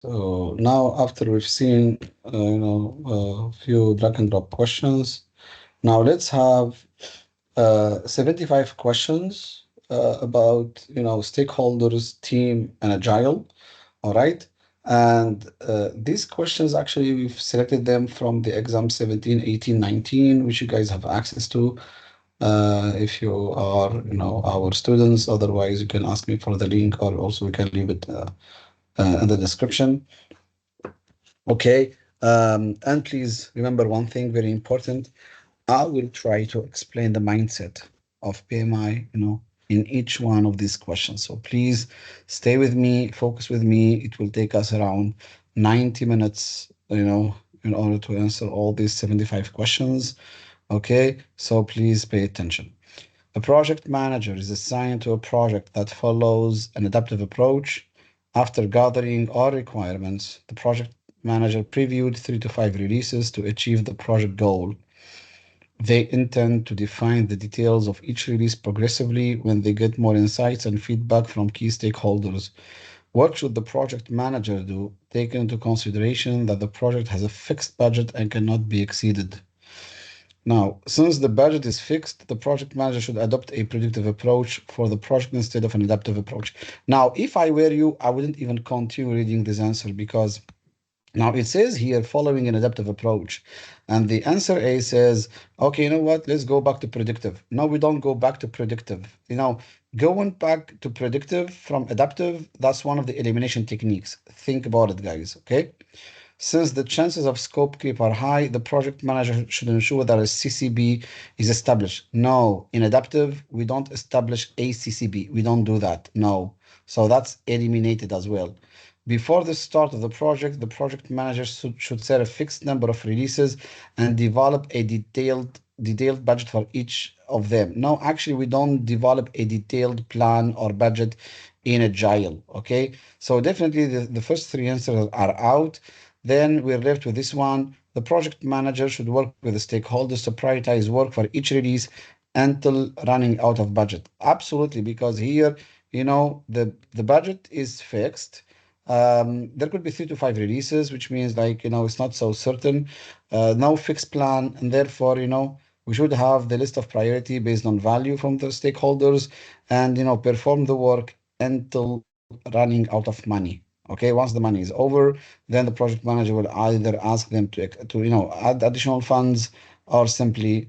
So now after we've seen, a few drag and drop questions, now let's have 75 questions about, stakeholders, team, and agile. All right. And these questions, actually, we've selected them from the exam 17, 18, 19, which you guys have access to if you are, our students. Otherwise, you can ask me for the link, or also we can leave it in the description. Okay. And please remember one thing very important. I will try to explain the mindset of PMI, in each one of these questions. So please stay with me, focus with me. It will take us around 90 minutes, in order to answer all these 75 questions. Okay, so please pay attention. A project manager is assigned to a project that follows an adaptive approach. After gathering all requirements, the project manager previewed 3 to 5 releases to achieve the project goal. They intend to define the details of each release progressively when they get more insights and feedback from key stakeholders. What should the project manager do, taking into consideration that the project has a fixed budget and cannot be exceeded? Now, since the budget is fixed, the project manager should adopt a predictive approach for the project instead of an adaptive approach. Now, if I were you, I wouldn't even continue reading this answer because now it says here following an adaptive approach. And the answer A says, okay, you know what? Let's go back to predictive. No, we don't go back to predictive. Going back to predictive from adaptive, that's one of the elimination techniques. Think about it, guys. Okay. Since the chances of scope creep are high, the project manager should ensure that a CCB is established. No, in adaptive, we don't establish a CCB. We don't do that. No. So that's eliminated as well. Before the start of the project manager should set a fixed number of releases and develop a detailed budget for each of them. No, actually, we don't develop a detailed plan or budget in Agile. Okay, so definitely the first three answers are out. Then we're left with this one. The project manager should work with the stakeholders to prioritize work for each release until running out of budget. Absolutely, because here, the budget is fixed. There could be 3 to 5 releases, which means like, it's not so certain. No fixed plan, and therefore, we should have the list of priority based on value from the stakeholders and, perform the work until running out of money. Okay, once the money is over, then the project manager will either ask them to add additional funds or simply,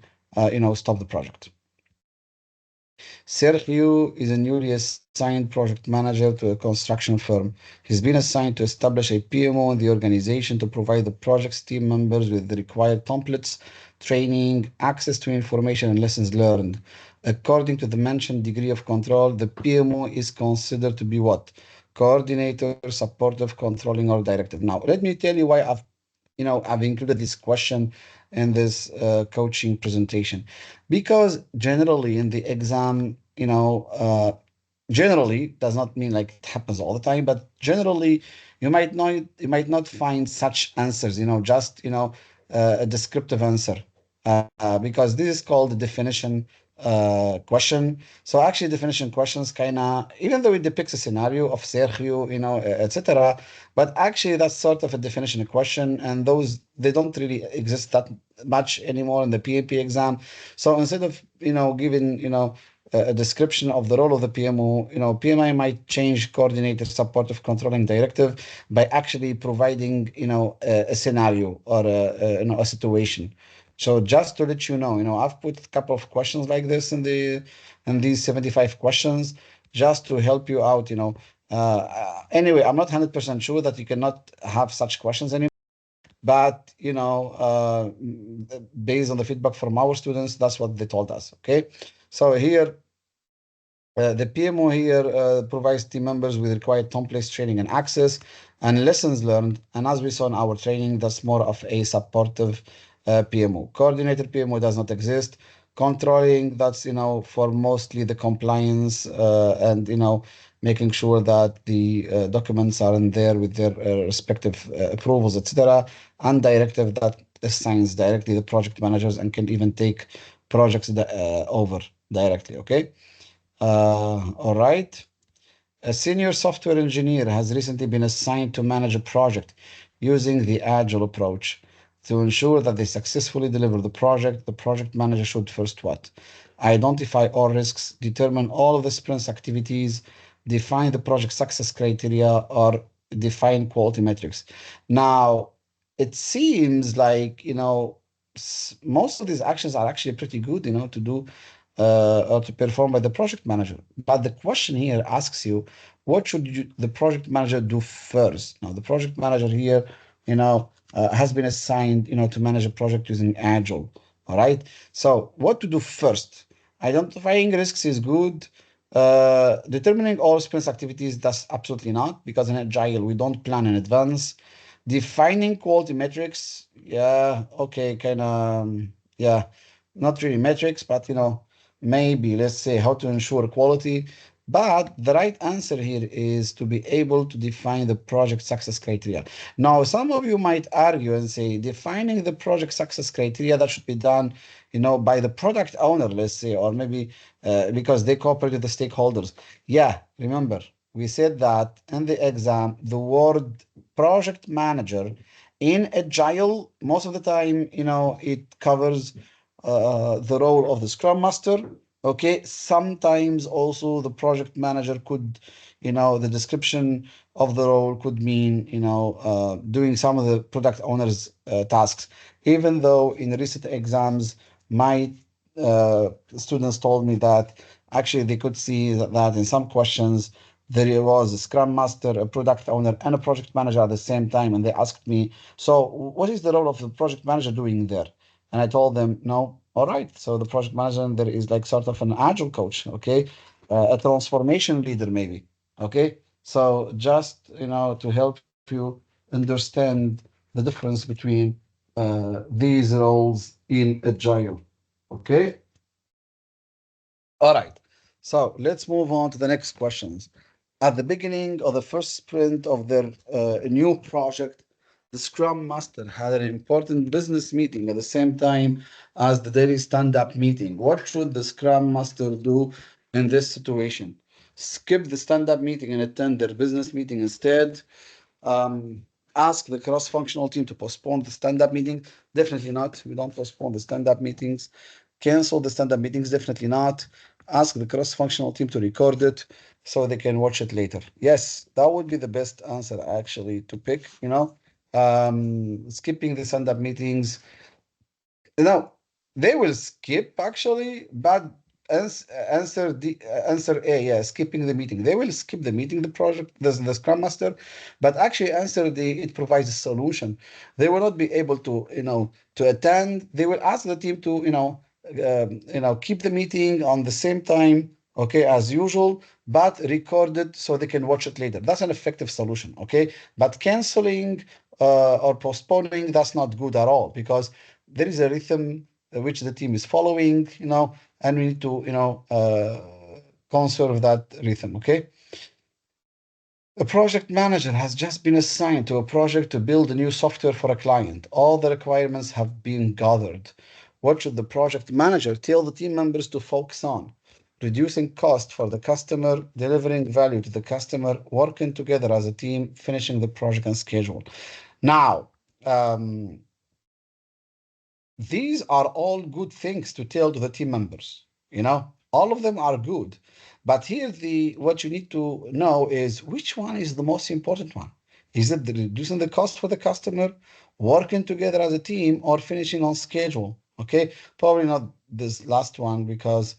stop the project. Sergio is a newly assigned project manager to a construction firm. He's been assigned to establish a PMO in the organization to provide the project's team members with the required templates, training, access to information, and lessons learned. According to the mentioned degree of control, the PMO is considered to be what? Coordinator, supportive, controlling, or directive. Now, let me tell you why I've included this question in this coaching presentation because generally in the exam, generally does not mean like it happens all the time, but generally you might not find such answers, just a descriptive answer because this is called the definition question. So actually definition questions kind of, even though it depicts a scenario of Sergio, etc., but actually that's sort of a definition question, and those they don't really exist that much anymore in the PMP exam. So instead of giving a description of the role of the PMO, PMI might change coordinator, supportive, controlling, directive by actually providing a scenario or a situation. So just to let you know, I've put a couple of questions like this in these 75 questions just to help you out. Anyway, I'm not 100% sure that you cannot have such questions anymore, but based on the feedback from our students, that's what they told us. Okay, so here the PMO here provides team members with required templates, training, and access, and lessons learned. And as we saw in our training, that's more of a supportive PMO. Coordinator PMO does not exist. Controlling, that's for mostly the compliance and making sure that the documents are in there with their respective approvals, etc. And directive that assigns directly the project managers and can even take projects over directly. Okay. All right. A senior software engineer has recently been assigned to manage a project using the Agile approach. To ensure that they successfully deliver the project manager should first what? Identify all risks, determine all of the sprint's activities, define the project success criteria, or define quality metrics. Now, it seems like, most of these actions are actually pretty good, to do or to perform by the project manager. But the question here asks you, what should the project manager do first? Now, the project manager here, has been assigned, to manage a project using Agile. All right. So, what to do first? Identifying risks is good. Determining all sprints activities, that's absolutely not, because in Agile, we don't plan in advance. Defining quality metrics, yeah, okay, kind of, yeah, not really metrics, but maybe let's say how to ensure quality. But the right answer here is to be able to define the project success criteria. Now, some of you might argue and say defining the project success criteria that should be done, by the product owner, let's say, or maybe because they cooperate with the stakeholders. Yeah, remember, we said that in the exam, the word project manager in Agile, most of the time, it covers the role of the Scrum Master. Okay, sometimes also the project manager could, the description of the role could mean, doing some of the product owner's tasks. Even though in recent exams, my students told me that actually they could see that in some questions there was a Scrum Master, a product owner, and a project manager at the same time. And they asked me, so what is the role of the project manager doing there? And I told them, no, all right. So the project manager there is like sort of an agile coach, okay? A transformation leader, maybe. Okay. So just, to help you understand the difference between these roles in Agile. Okay. All right. So let's move on to the next questions. At the beginning of the first sprint of their new project, the Scrum Master had an important business meeting at the same time as the daily stand-up meeting. What should the Scrum Master do in this situation? Skip the stand-up meeting and attend their business meeting instead. Um, Ask the cross-functional team to postpone the stand-up meeting. Definitely not. We don't postpone the stand-up meetings. Cancel the stand-up meetings. Definitely not. Ask the cross-functional team to record it so they can watch it later. Yes, that would be the best answer actually to pick. Skipping the stand-up meetings, no, they will skip actually, but answer A, yeah, skipping the meeting. They will skip the meeting, the Scrum Master, but actually answer D, it provides a solution. They will not be able to, to attend. They will ask the team to, keep the meeting on the same time, okay, as usual, but record it so they can watch it later. That's an effective solution, okay? But canceling or postponing, that's not good at all because there is a rhythm which the team is following, and we need to, conserve that rhythm, okay? A project manager has just been assigned to a project to build a new software for a client. All the requirements have been gathered. What should the project manager tell the team members to focus on? Reducing cost for the customer, delivering value to the customer, working together as a team, finishing the project on schedule. Now, these are all good things to tell to the team members. All of them are good. But here, the what you need to know is which one is the most important one. Is it reducing the cost for the customer, working together as a team, or finishing on schedule? Okay, probably not this last one because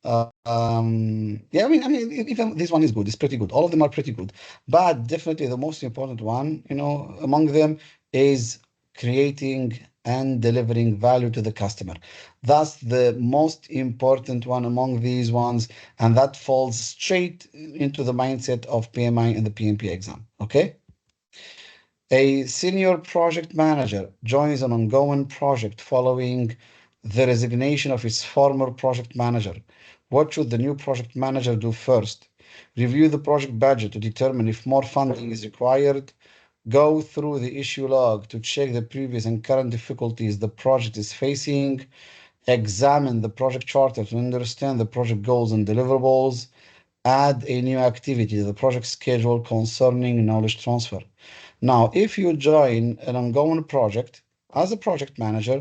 yeah, I mean, even this one is good. It's pretty good. All of them are pretty good, but definitely the most important one, among them is creating and delivering value to the customer. That's the most important one among these ones, and that falls straight into the mindset of PMI and the PMP exam. Okay. A senior project manager joins an ongoing project following the resignation of his former project manager. What should the new project manager do first? Review the project budget to determine if more funding is required. Go through the issue log to check the previous and current difficulties the project is facing. Examine the project charter to understand the project goals and deliverables. add a new activity to the project schedule concerning knowledge transfer. Now, if you join an ongoing project as a project manager,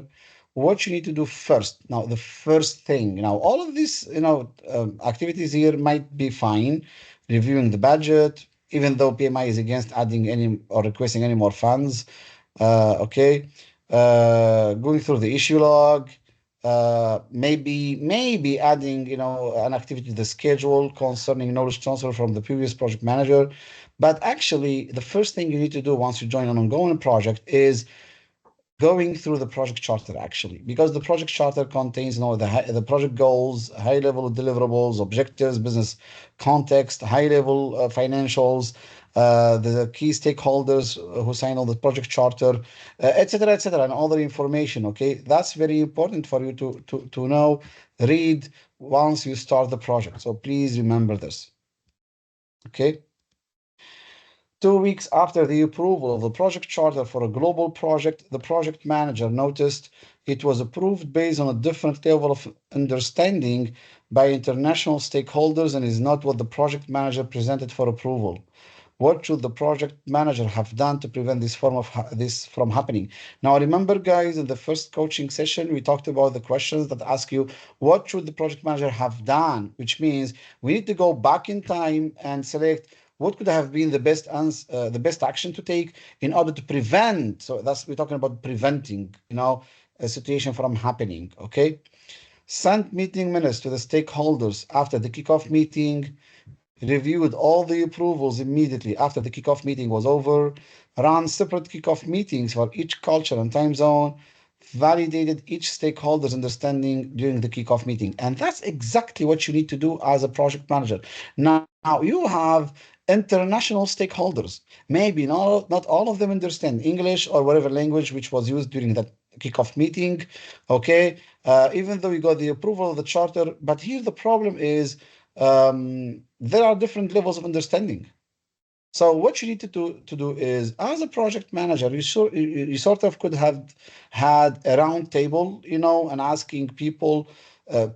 what you need to do first. Now, the first thing, all of these, activities here might be fine. Reviewing the budget, even though PMI is against adding any or requesting any more funds. Okay. Going through the issue log, maybe adding, an activity to the schedule concerning knowledge transfer from the previous project manager. But actually, the first thing you need to do once you join an ongoing project is going through the project charter, actually, because the project charter contains, the project goals, high level deliverables, objectives, business context, high level financials, the key stakeholders who sign on the project charter, et cetera, and other information. Okay, that's very important for you to know, read once you start the project. So please remember this. Okay. 2 weeks after the approval of the project charter for a global project, the project manager noticed it was approved based on a different level of understanding by international stakeholders and is not what the project manager presented for approval. What should the project manager have done to prevent this from happening? Now, remember, guys, in the first coaching session, we talked about the questions that ask you, what should the project manager have done? Which means we need to go back in time and select what could have been the best action to take in order to prevent. So that's we're talking about preventing, a situation from happening. Okay. Sent meeting minutes to the stakeholders after the kickoff meeting, reviewed all the approvals immediately after the kickoff meeting was over, ran separate kickoff meetings for each culture and time zone, validated each stakeholder's understanding during the kickoff meeting. And that's exactly what you need to do as a project manager. Now you have international stakeholders. Maybe not all of them understand English or whatever language which was used during that kickoff meeting. Okay. Even though you got the approval of the charter, but here the problem is there are different levels of understanding. So what you need to do is, as a project manager, you sort of could have had a round table, and asking people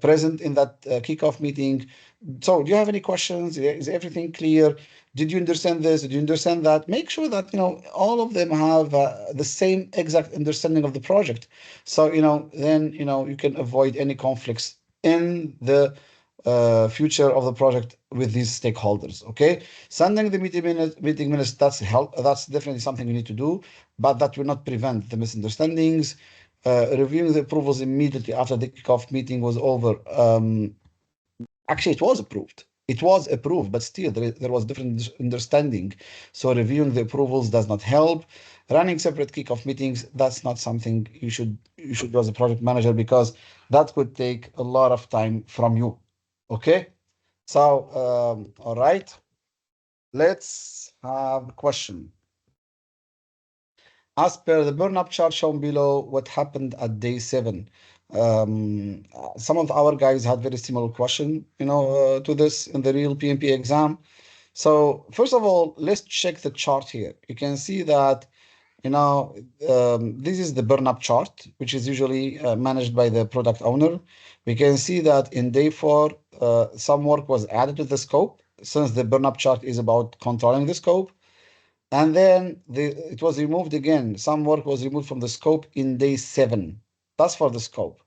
present in that kickoff meeting. So, do you have any questions? Is everything clear? Did you understand this? Did you understand that? Make sure that all of them have the same exact understanding of the project. So then you can avoid any conflicts in the future of the project with these stakeholders. Okay, sending the meeting minutes, that's definitely something you need to do, but that will not prevent the misunderstandings. Reviewing the approvals immediately after the kickoff meeting was over. Actually, it was approved. It was approved, but still there was different understanding. So reviewing the approvals does not help. Running separate kickoff meetings, that's not something you should do as a project manager, because that could take a lot of time from you. Okay. So all right, let's have a question. As per the burn-up chart shown below, what happened at day 7? Some of our guys had very similar question, to this in the real PMP exam. So first of all, let's check the chart here. You can see that, this is the burn-up chart, which is usually managed by the product owner. We can see that in day 4, some work was added to the scope, since the burn-up chart is about controlling the scope. And then it was removed again. Some work was removed from the scope in day 7. That's for the scope.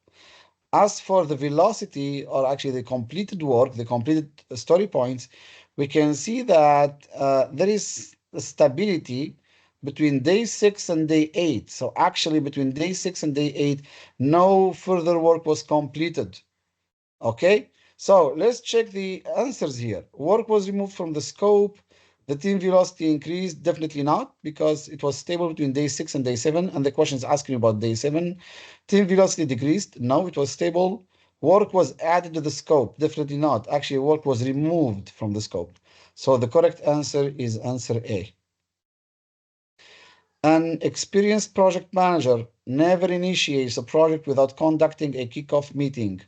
As for the velocity, or actually the completed work, the completed story points, we can see that there is a stability between day 6 and day 8. So actually between day 6 and day 8, no further work was completed. Okay, so let's check the answers here. Work was removed from the scope. The team velocity increased? Definitely not, because it was stable between day 6 and day 7, and the question is asking about day 7. Team velocity decreased? No, it was stable. Work was added to the scope? Definitely not. Actually, work was removed from the scope. So the correct answer is answer A. An experienced project manager never initiates a project without conducting a kickoff meeting.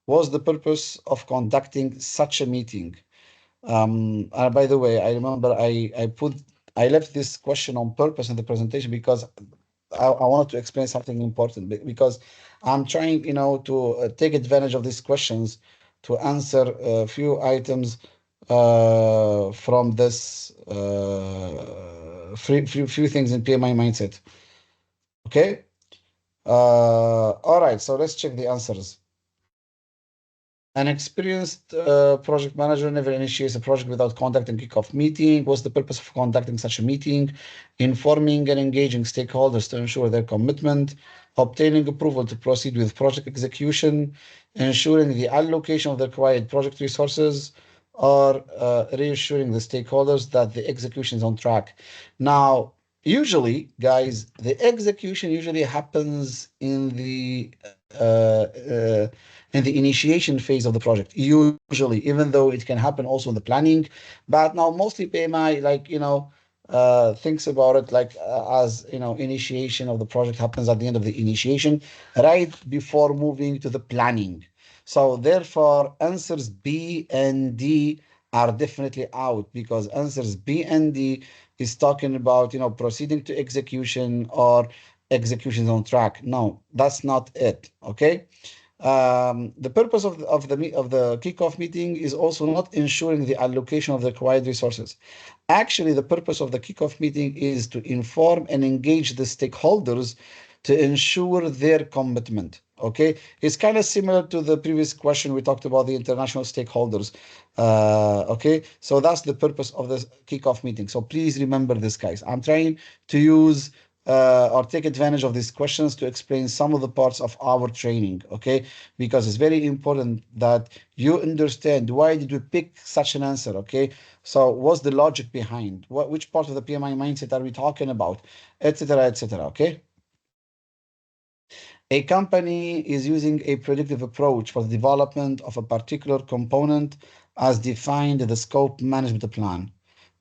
What's the purpose of conducting such a meeting? By the way, I remember I left this question on purpose in the presentation, because I wanted to explain something important, because I'm trying, to take advantage of these questions to answer a few items from this few things in PMI mindset. Okay. All right. So let's check the answers. An experienced project manager never initiates a project without conducting a kickoff meeting. What's the purpose of conducting such a meeting? Informing and engaging stakeholders to ensure their commitment, obtaining approval to proceed with project execution, ensuring the allocation of the required project resources, or reassuring the stakeholders that the execution is on track. Now, usually, guys, the execution usually happens in the initiation phase of the project. Usually, even though it can happen also in the planning, but now mostly PMI, like thinks about it like as initiation of the project happens at the end of the initiation, right before moving to the planning. So therefore, answers B and D are definitely out because answers B and D is talking about proceeding to execution or execution on track. No, that's not it. Okay. The purpose of the kickoff meeting is also not ensuring the allocation of the required resources. Actually, the purpose of the kickoff meeting is to inform and engage the stakeholders to ensure their commitment. Okay, it's kind of similar to the previous question we talked about the international stakeholders. Okay, so that's the purpose of the kickoff meeting. So please remember this, guys. I'm trying to use or take advantage of these questions to explain some of the parts of our training, okay? Because it's very important that you understand why did we pick such an answer, okay? So what's the logic behind? Which part of the PMI mindset are we talking about, etc., etc., okay? A company is using a predictive approach for the development of a particular component as defined in the scope management plan.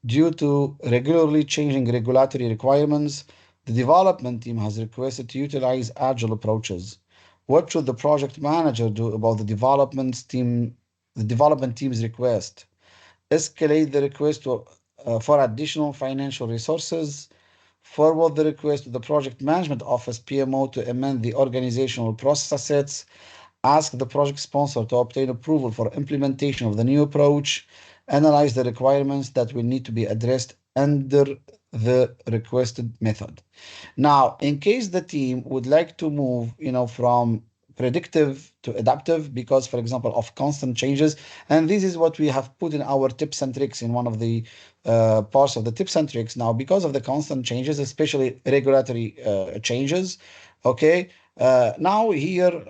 Due to regularly changing regulatory requirements, the development team has requested to utilize agile approaches. What should the project manager do about the development team's request? Escalate the request for additional financial resources, forward the request to the project management office PMO to amend the organizational process assets, ask the project sponsor to obtain approval for implementation of the new approach, analyze the requirements that will need to be addressed under the requested method. Now, in case the team would like to move, from predictive to adaptive because, for example, of constant changes, and this is what we have put in our tips and tricks in one of the parts of the tips and tricks. Now, because of the constant changes, especially regulatory changes, okay, now here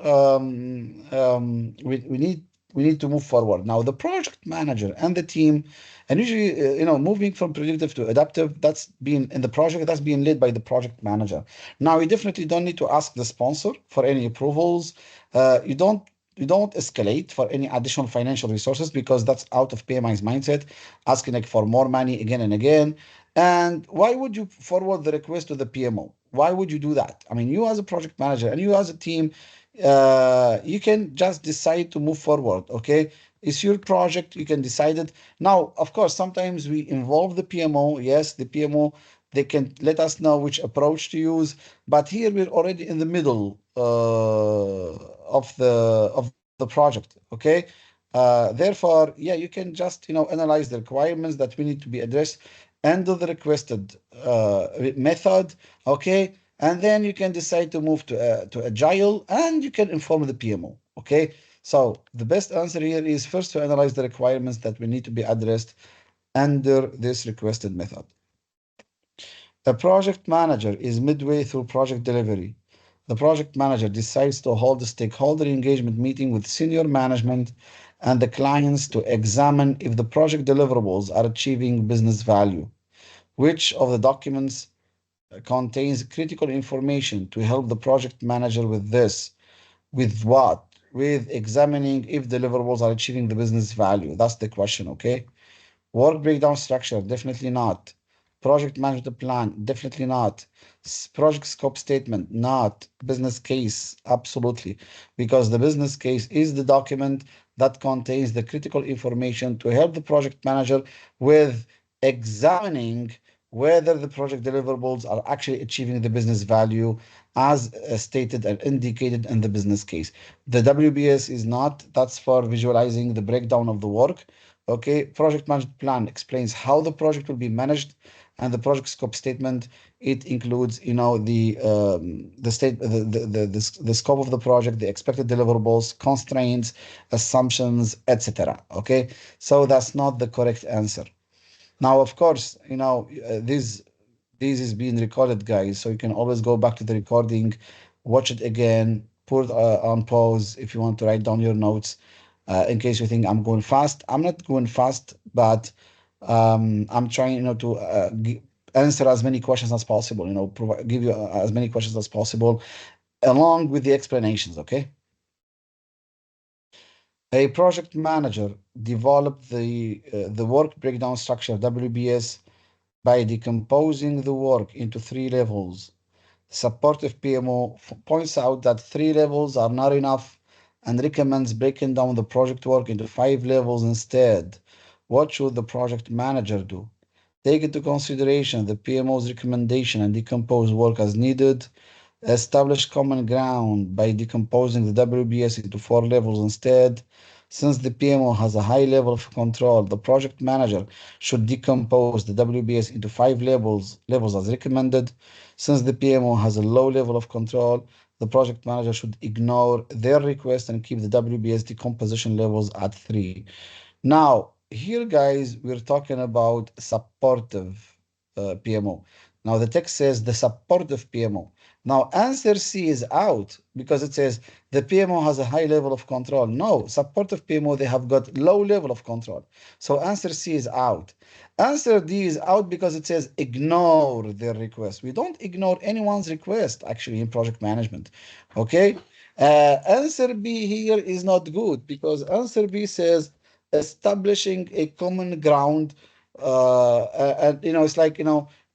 we need to move forward. Now, the project manager and the team, and usually, moving from predictive to adaptive, that's being in the project, that's being led by the project manager. Now, you definitely don't need to ask the sponsor for any approvals. You don't escalate for any additional financial resources because that's out of PMI's mindset, asking like for more money again and again. And why would you forward the request to the PMO? Why would you do that? I mean, you as a project manager and you as a team, you can just decide to move forward. Okay, it's your project. You can decide it. Now, of course, sometimes we involve the PMO. Yes, the PMO, they can let us know which approach to use. But here we're already in the middle of the project. Okay. Therefore, yeah, you can just analyze the requirements that we need to be addressed under the requested method. Okay, and then you can decide to move to Agile, and you can inform the PMO. Okay, so the best answer here is first to analyze the requirements that will need to be addressed under this requested method. A project manager is midway through project delivery. The project manager decides to hold a stakeholder engagement meeting with senior management and the clients to examine if the project deliverables are achieving business value. Which of the documents contains critical information to help the project manager with this? With what? With examining if deliverables are achieving the business value. That's the question, okay? Work breakdown structure, definitely not. Project management plan, definitely not. Project scope statement, not. Business case, absolutely. Because the business case is the document that contains the critical information to help the project manager with examining whether the project deliverables are actually achieving the business value as stated and indicated in the business case. The WBS is not, that's for visualizing the breakdown of the work. Okay, project management plan explains how the project will be managed, and the project scope statement, it includes, the scope of the project, the expected deliverables, constraints, assumptions, etc. Okay, so that's not the correct answer. Now, of course, this is being recorded, guys, so you can always go back to the recording, watch it again, put it on pause if you want to write down your notes, in case you think I'm going fast. I'm not going fast, but I'm trying, to answer as many questions as possible, give you as many questions as possible along with the explanations, okay? A project manager developed the work breakdown structure, WBS, by decomposing the work into three levels. Supportive PMO points out that three levels are not enough and recommends breaking down the project work into five levels instead. What should the project manager do? Take into consideration the PMO's recommendation and decompose work as needed. Establish common ground by decomposing the WBS into four levels instead. Since the PMO has a high level of control, the project manager should decompose the WBS into five levels as recommended. Since the PMO has a low level of control, the project manager should ignore their request and keep the WBS decomposition levels at three. Now, here, guys, we're talking about supportive PMO. Now, the text says the supportive PMO. Now, answer C is out because it says the PMO has a high level of control. No, supportive PMO, they have got low level of control. So answer C is out. Answer D is out because it says ignore their request. We don't ignore anyone's request actually in project management. Okay? Answer B here is not good because answer B says establishing a common ground. And it's like,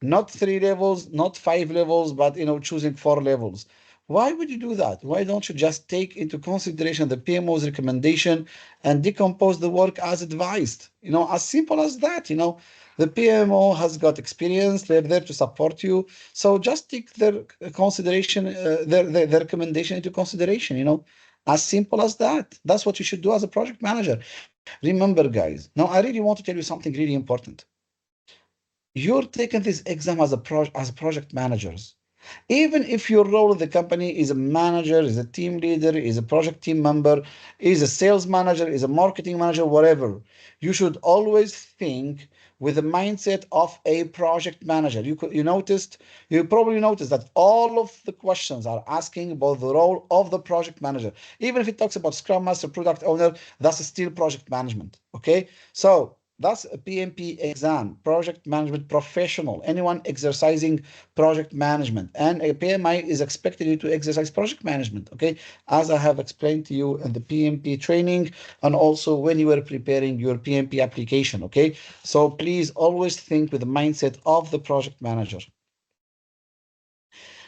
not three levels, not five levels, but choosing four levels. Why would you do that? Why don't you just take into consideration the PMO's recommendation and decompose the work as advised? As simple as that. The PMO has got experience, they're there to support you. So just take their consideration, their recommendation into consideration, as simple as that. That's what you should do as a project manager. Remember, guys, now I really want to tell you something really important. You're taking this exam as project managers. Even if your role in the company is a manager, is a team leader, is a project team member, is a sales manager, is a marketing manager, whatever, you should always think with the mindset of a project manager. You probably noticed that all of the questions are asking about the role of the project manager. Even if it talks about Scrum Master, product owner, that's still project management. Okay, so that's a PMP exam, project management professional. Anyone exercising project management, and a PMI is expected you to exercise project management. Okay, as I have explained to you in the PMP training, and also when you were preparing your PMP application. Okay, so please always think with the mindset of the project manager.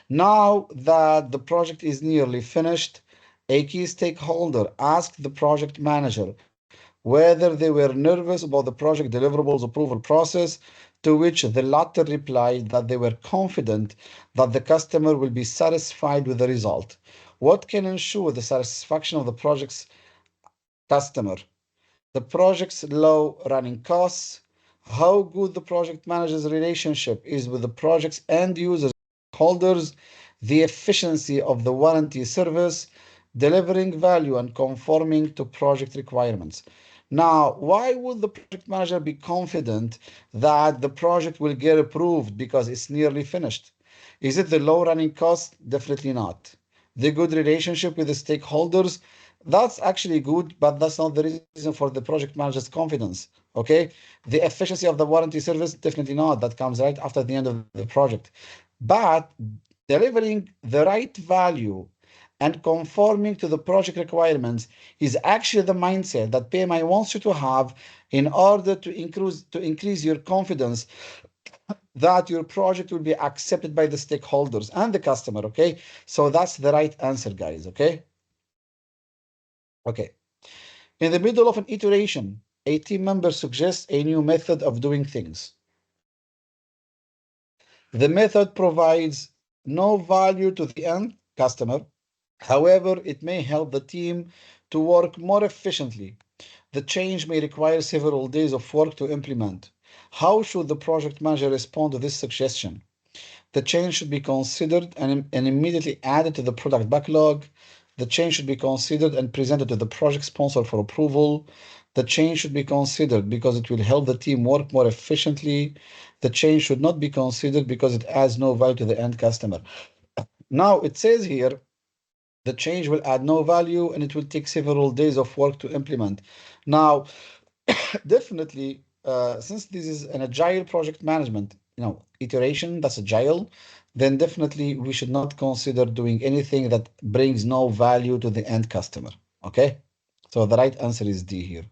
Now that the project is nearly finished, a key stakeholder asked the project manager whether they were nervous about the project deliverables approval process, to which the latter replied that they were confident that the customer will be satisfied with the result. What can ensure the satisfaction of the project's customer? The project's low running costs, how good the project manager's relationship is with the project's end users, holders, the efficiency of the warranty service, delivering value and conforming to project requirements. Now, why would the project manager be confident that the project will get approved because it's nearly finished? Is it the low running cost? Definitely not. The good relationship with the stakeholders, that's actually good, but that's not the reason for the project manager's confidence. Okay. The efficiency of the warranty service, definitely not. That comes right after the end of the project. But delivering the right value and conforming to the project requirements is actually the mindset that PMI wants you to have in order to increase your confidence that your project will be accepted by the stakeholders and the customer. Okay, so that's the right answer, guys. Okay. In the middle of an iteration, a team member suggests a new method of doing things. The method provides no value to the end customer. However, it may help the team to work more efficiently. The change may require several days of work to implement. How should the project manager respond to this suggestion? The change should be considered and immediately added to the product backlog. The change should be considered and presented to the project sponsor for approval. The change should be considered because it will help the team work more efficiently. The change should not be considered because it adds no value to the end customer. Now, it says here the change will add no value and it will take several days of work to implement. Now, definitely, since this is an agile project management, iteration that's agile, then definitely we should not consider doing anything that brings no value to the end customer. Okay? So the right answer is D here.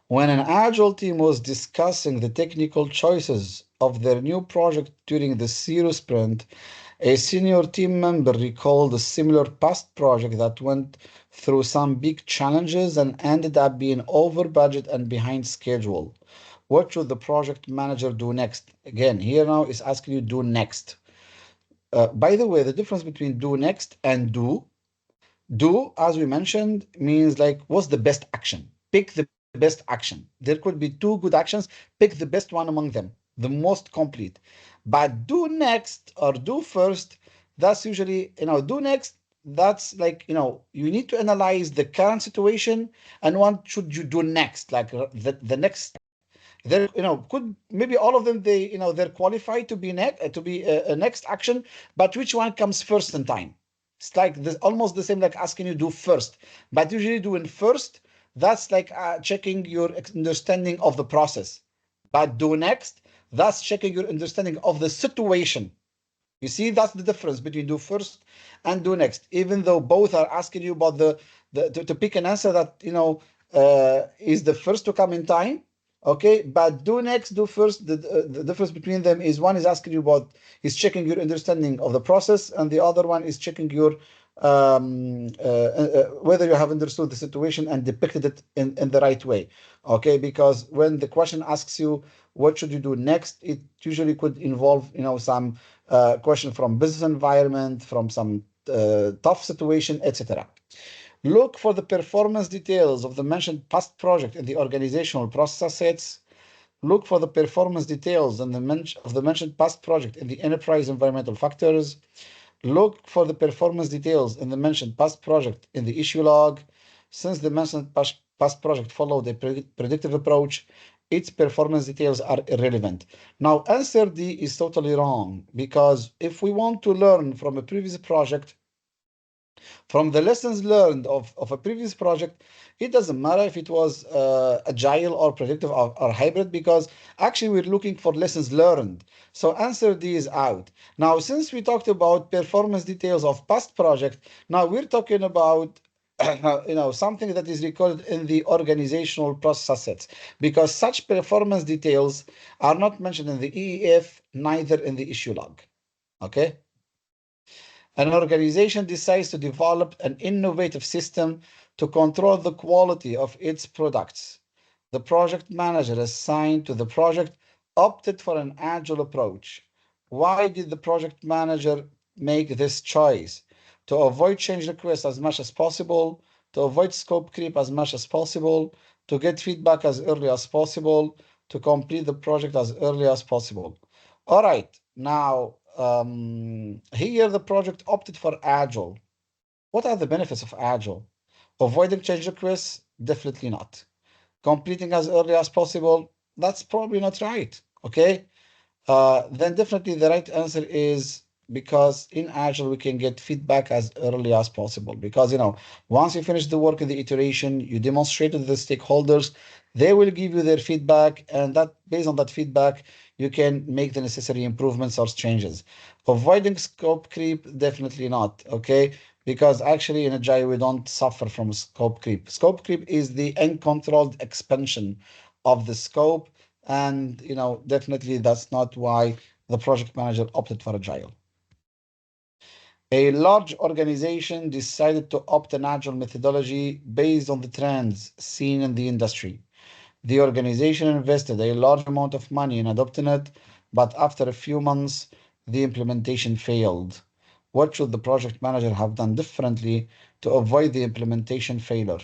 When an agile team was discussing the technical choices of their new project during the zero sprint, a senior team member recalled a similar past project that went through some big challenges and ended up being over budget and behind schedule. What should the project manager do next? Again, here now is asking you do next. By the way, the difference between do next and do, as we mentioned, means like what's the best action? Pick the best action. There could be two good actions, pick the best one among them, the most complete. But do next or do first, that's usually, do next, that's like, you need to analyze the current situation and what should you do next, like the next there could maybe all of them they're qualified to be a next action, but which one comes first in time? It's like this, almost the same like asking you do first, but usually doing first, that's like checking your understanding of the process. But do next, that's checking your understanding of the situation. You see, that's the difference between do first and do next. Even though both are asking you about to pick an answer that is the first to come in time. Okay, but do next, do first. The difference between them is one is asking you about is checking your understanding of the process, and the other one is checking your whether you have understood the situation and depicted it in the right way. Okay, because when the question asks you what should you do next, it usually could involve some question from business environment, from some tough situation, etc. Look for the performance details of the mentioned past project in the organizational process sets. Look for the performance details of the mentioned past project in the enterprise environmental factors. Look for the performance details in the mentioned past project in the issue log. Since the mentioned past project followed a predictive approach, its performance details are irrelevant. Now, answer D is totally wrong because if we want to learn from a previous project, from the lessons learned of a previous project, it doesn't matter if it was agile or predictive or hybrid, because actually we're looking for lessons learned. So answer D is out. Now, since we talked about performance details of past project, now we're talking about something that is recorded in the organizational process sets, because such performance details are not mentioned in the EEF, neither in the issue log. Okay. An organization decides to develop an innovative system to control the quality of its products. The project manager assigned to the project opted for an agile approach. Why did the project manager make this choice? To avoid change requests as much as possible, to avoid scope creep as much as possible, to get feedback as early as possible, to complete the project as early as possible. All right, now here the project opted for Agile. What are the benefits of Agile? Avoiding change requests? Definitely not. Completing as early as possible? That's probably not right. Okay, then definitely the right answer is because in Agile we can get feedback as early as possible, because once you finish the work in the iteration, you demonstrate to the stakeholders, they will give you their feedback, and that based on that feedback you can make the necessary improvements or changes. Avoiding scope creep? Definitely not. Okay, because actually in Agile we don't suffer from scope creep. Scope creep is the uncontrolled expansion of the scope, and definitely that's not why the project manager opted for Agile. A large organization decided to opt an Agile methodology based on the trends seen in the industry. The organization invested a large amount of money in adopting it, but after a few months, the implementation failed. What should the project manager have done differently to avoid the implementation failure?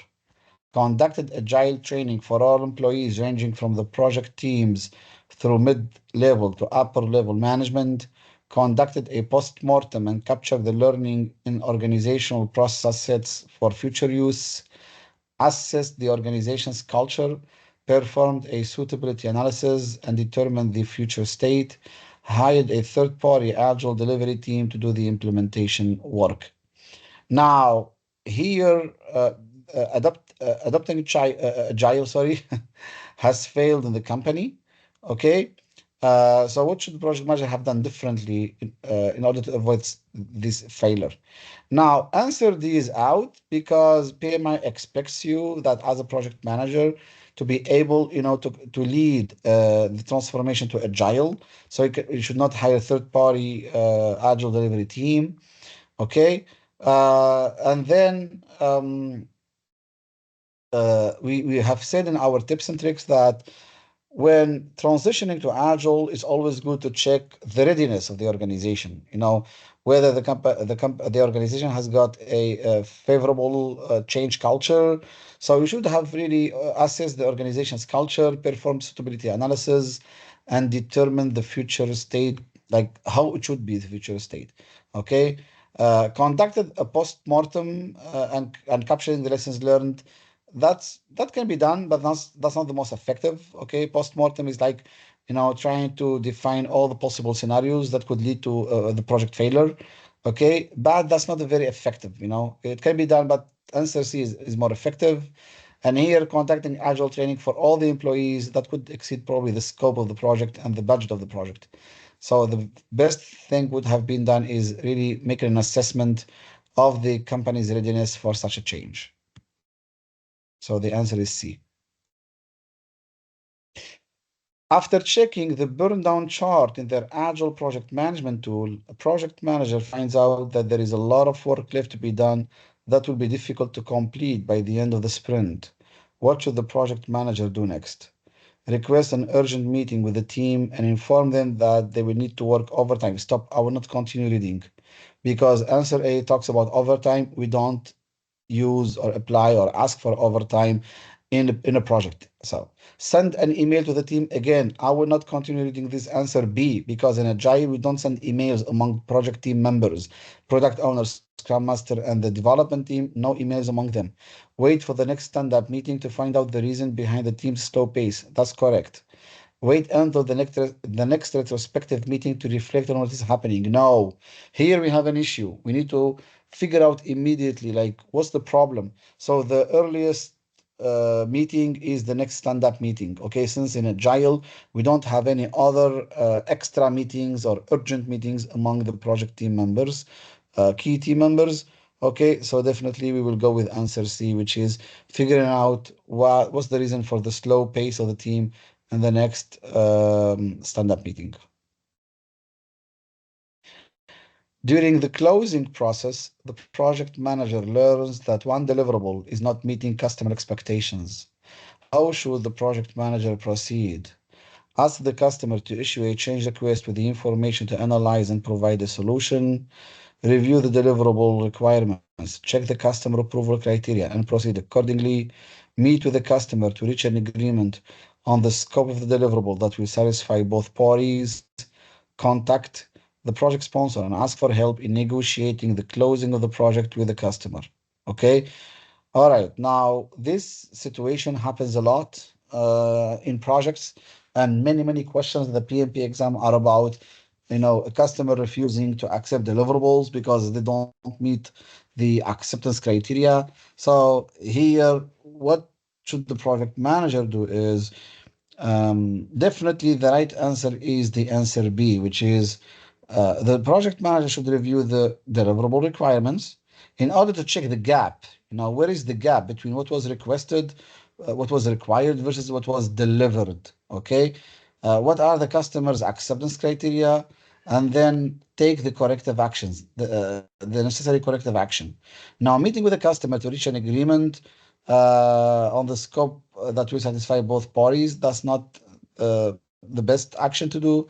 conducted agile training for all employees ranging from the project teams through mid-level to upper-level management, conducted a post-mortem and captured the learning in organizational process sets for future use, assessed the organization's culture, performed a suitability analysis, and determined the future state, hired a third-party agile delivery team to do the implementation work. Now, here, adopting agile, sorry, has failed in the company. Okay. So what should the project manager have done differently in order to avoid this failure? Now, answer these out because PMI expects you that as a project manager to be able, to lead the transformation to agile. So you should not hire a third-party agile delivery team. Okay. And then we have said in our tips and tricks that when transitioning to agile, it's always good to check the readiness of the organization. Whether the organization has got a favorable change culture. So you should have really assessed the organization's culture, perform suitability analysis, and determine the future state, like how it should be the future state. Okay. Conducted a post-mortem and capturing the lessons learned. That can be done, but that's not the most effective. Okay, post-mortem is like, trying to define all the possible scenarios that could lead to the project failure. Okay, but that's not very effective. It can be done, but answer C is more effective. And here, conducting agile training for all the employees that could exceed probably the scope of the project and the budget of the project. So the best thing would have been done is really make an assessment of the company's readiness for such a change. So the answer is C. After checking the burn down chart in their Agile project management tool, a project manager finds out that there is a lot of work left to be done that will be difficult to complete by the end of the sprint. What should the project manager do next? Request an urgent meeting with the team and inform them that they will need to work overtime. Stop, I will not continue reading because answer A talks about overtime. We don't use or apply or ask for overtime in a project. So send an email to the team. Again, I will not continue reading this answer B because in Agile, we don't send emails among project team members, product owners, Scrum Master, and the development team, no emails among them. Wait for the next stand-up meeting to find out the reason behind the team's slow pace. That's correct. Wait until the next retrospective meeting to reflect on what is happening. No, here we have an issue. We need to figure out immediately, like, what's the problem? So the earliest meeting is the next stand-up meeting. Okay, since in Agile we don't have any other extra meetings or urgent meetings among the project team members, key team members. Okay, so definitely we will go with answer C, which is figuring out what's the reason for the slow pace of the team in the next stand-up meeting. During the closing process, the project manager learns that one deliverable is not meeting customer expectations. How should the project manager proceed? Ask the customer to issue a change request with the information to analyze and provide a solution. Review the deliverable requirements. Check the customer approval criteria and proceed accordingly. Meet with the customer to reach an agreement on the scope of the deliverable that will satisfy both parties. Contact the project sponsor and ask for help in negotiating the closing of the project with the customer. Okay. All right. Now, this situation happens a lot in projects, and many questions in the PMP exam are about, a customer refusing to accept deliverables because they don't meet the acceptance criteria. So here, what should the project manager do is definitely the right answer is the answer B, which is the project manager should review the deliverable requirements in order to check the gap. Where is the gap between what was requested, what was required versus what was delivered? Okay. What are the customer's acceptance criteria? And then take the corrective actions, the necessary corrective action. Now, meeting with the customer to reach an agreement on the scope that will satisfy both parties. That's not the best action to do.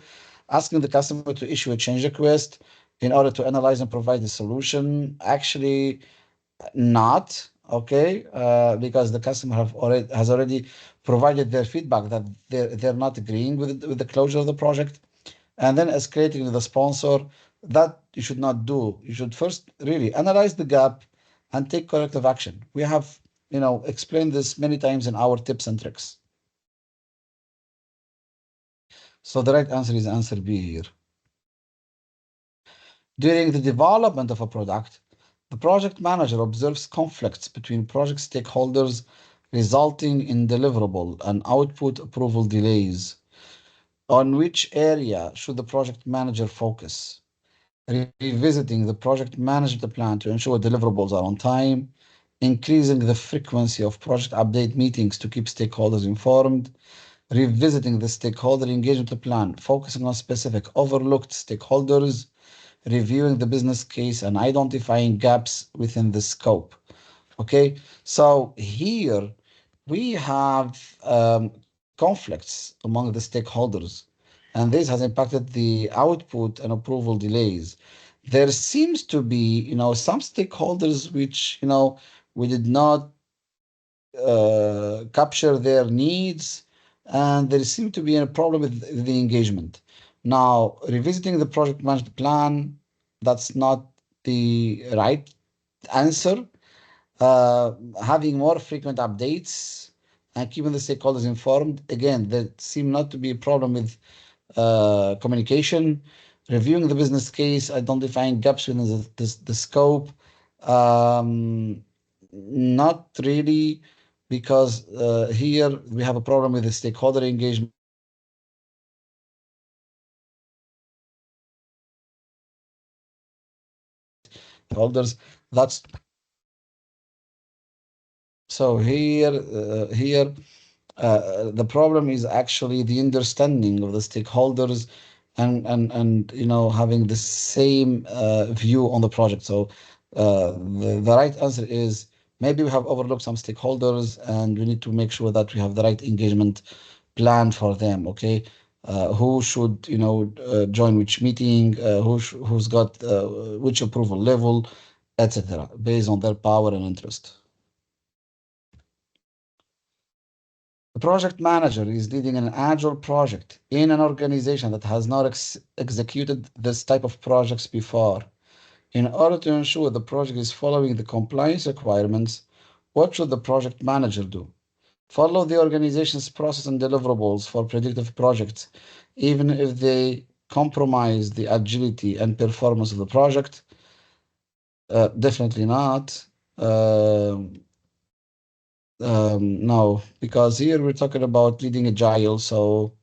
Asking the customer to issue a change request in order to analyze and provide a solution. Actually, not. okay, because the customer has already provided their feedback that they're not agreeing with the closure of the project, and then escalating to the sponsor. That you should not do. You should first really analyze the gap and take corrective action. We have, explained this many times in our tips and tricks. So the right answer is answer B here. During the development of a product, the project manager observes conflicts between project stakeholders resulting in deliverable and output approval delays. On which area should the project manager focus? Revisiting the project management plan to ensure deliverables are on time, increasing the frequency of project update meetings to keep stakeholders informed, revisiting the stakeholder engagement plan, focusing on specific overlooked stakeholders, reviewing the business case, and identifying gaps within the scope. Okay, so here we have conflicts among the stakeholders, and this has impacted the output and approval delays. There seems to be, some stakeholders which, we did not capture their needs, and there seemed to be a problem with the engagement. Now, revisiting the project management plan, that's not the right answer. Having more frequent updates and keeping the stakeholders informed. Again, there seem not to be a problem with communication, reviewing the business case, identifying gaps within the scope. Um, Not really, because here we have a problem with the stakeholder engagement. Holders. That's so here. The problem is actually the understanding of the stakeholders and having the same view on the project. So the right answer is maybe we have overlooked some stakeholders and we need to make sure that we have the right engagement plan for them. Okay, who should join which meeting, who's got which approval level, etc., based on their power and interest. The project manager is leading an agile project in an organization that has not executed this type of projects before. In order to ensure the project is following the compliance requirements, what should the project manager do? Follow the organization's process and deliverables for predictive projects, even if they compromise the agility and performance of the project. Definitely not. Um no, because here we're talking about leading agile, so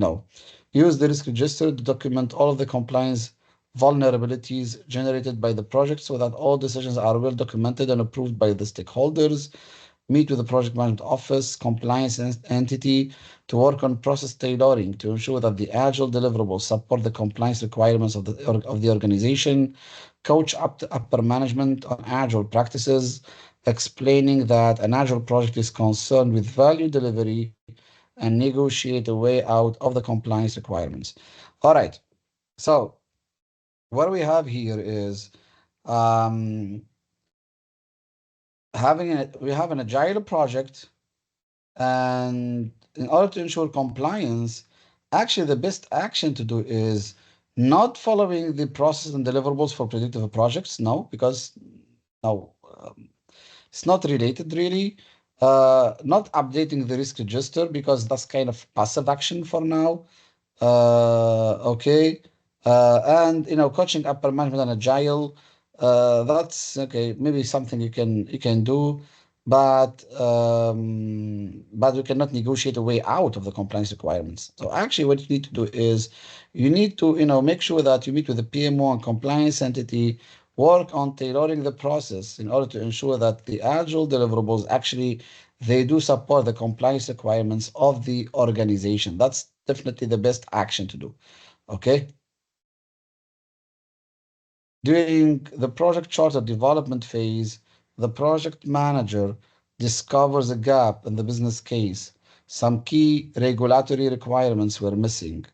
no. Use the risk register to document all of the compliance vulnerabilities generated by the project so that all decisions are well documented and approved by the stakeholders. Meet with the project management office, compliance entity to work on process tailoring to ensure that the agile deliverables support the compliance requirements of the organization. Coach upper management on agile practices, explaining that an agile project is concerned with value delivery and negotiate a way out of the compliance requirements. All right. So what we have here is um, we have an agile project. And in order to ensure compliance, actually the best action to do is not following the process and deliverables for predictive projects. No, because no, it's not related really. Not updating the risk register because that's kind of passive action for now. Okay. And coaching upper management and agile, that's okay. Maybe something you can do, but you cannot negotiate a way out of the compliance requirements. So actually, what you need to do is you need to make sure that you meet with the PMO and compliance entity, work on tailoring the process in order to ensure that the agile deliverables actually they do support the compliance requirements of the organization. That's definitely the best action to do. Okay. During the project charter development phase, the project manager discovers a gap in the business case. Some key regulatory requirements were missing.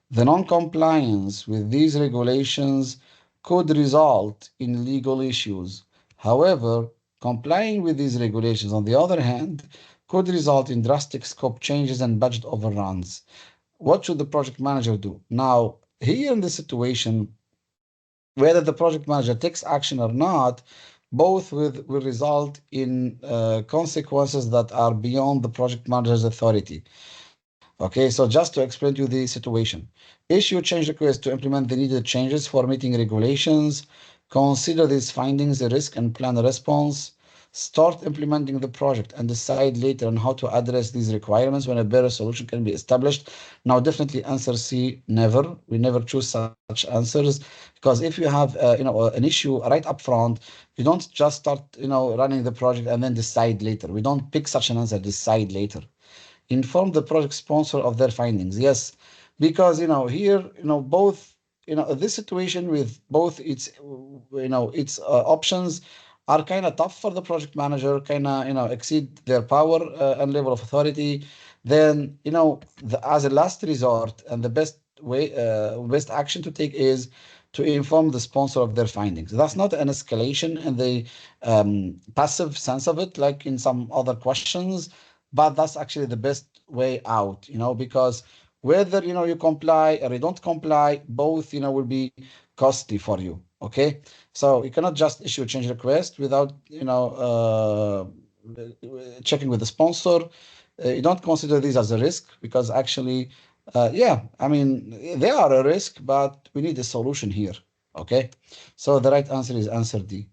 The non-compliance with these regulations could result in legal issues. However, Complying with these regulations, on the other hand, could result in drastic scope changes and budget overruns. What should the project manager do? Now, here in this situation, whether the project manager takes action or not, both will result in consequences that are beyond the project manager's authority. Okay, so just to explain to you the situation, issue change request to implement the needed changes for meeting regulations, consider these findings a risk and plan a response, start implementing the project and decide later on how to address these requirements when a better solution can be established. Now, definitely answer C, never. We never choose such answers because if you have an issue right up front, you don't just start running the project and then decide later. We don't pick such an answer, decide later. Inform the project sponsor of their findings. Yes, because here both this situation with both its options are kind of tough for the project manager, kind of exceed their power and level of authority. Then as a last resort and the best action to take is to inform the sponsor of their findings. That's not an escalation in the passive sense of it, like in some other questions, but that's actually the best way out, because whether you comply or you don't comply, both will be costly for you. Okay, so you cannot just issue a change request without checking with the sponsor. You don't consider these as a risk because actually, yeah, I mean they are a risk, but we need a solution here. Okay, so the right answer is answer D.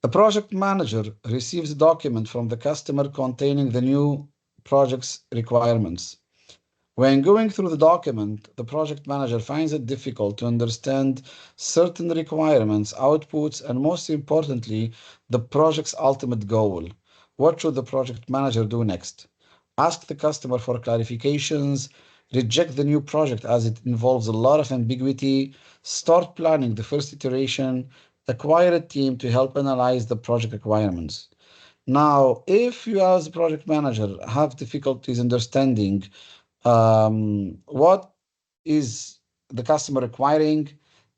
A project manager receives a document from the customer containing the new project's requirements. When going through the document, the project manager finds it difficult to understand certain requirements, outputs, and most importantly, the project's ultimate goal. What should the project manager do next? Ask the customer for clarifications, reject the new project as it involves a lot of ambiguity, start planning the first iteration, acquire a team to help analyze the project requirements. Now, if you as a project manager have difficulties understanding what is the customer requiring,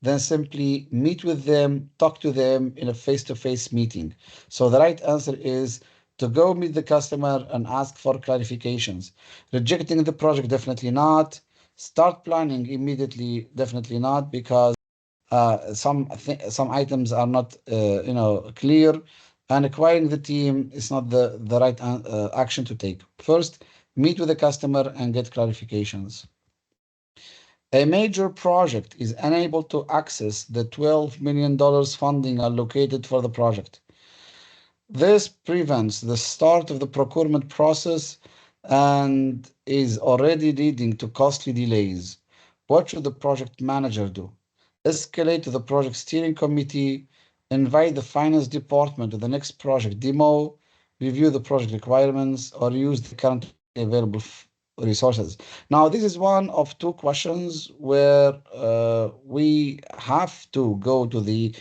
then simply meet with them, talk to them in a face-to-face meeting. So the right answer is to go meet the customer and ask for clarifications. Rejecting the project, definitely not. Start planning immediately, definitely not, because some items are not clear, and acquiring the team is not the right action to take. First, meet with the customer and get clarifications. A major project is unable to access the $12 million funding allocated for the project. This prevents the start of the procurement process and is already leading to costly delays. What should the project manager do? Escalate to the project steering committee, invite the finance department to the next project demo, review the project requirements, or use the currently available resources. Now, this is one of two questions where we have to go to the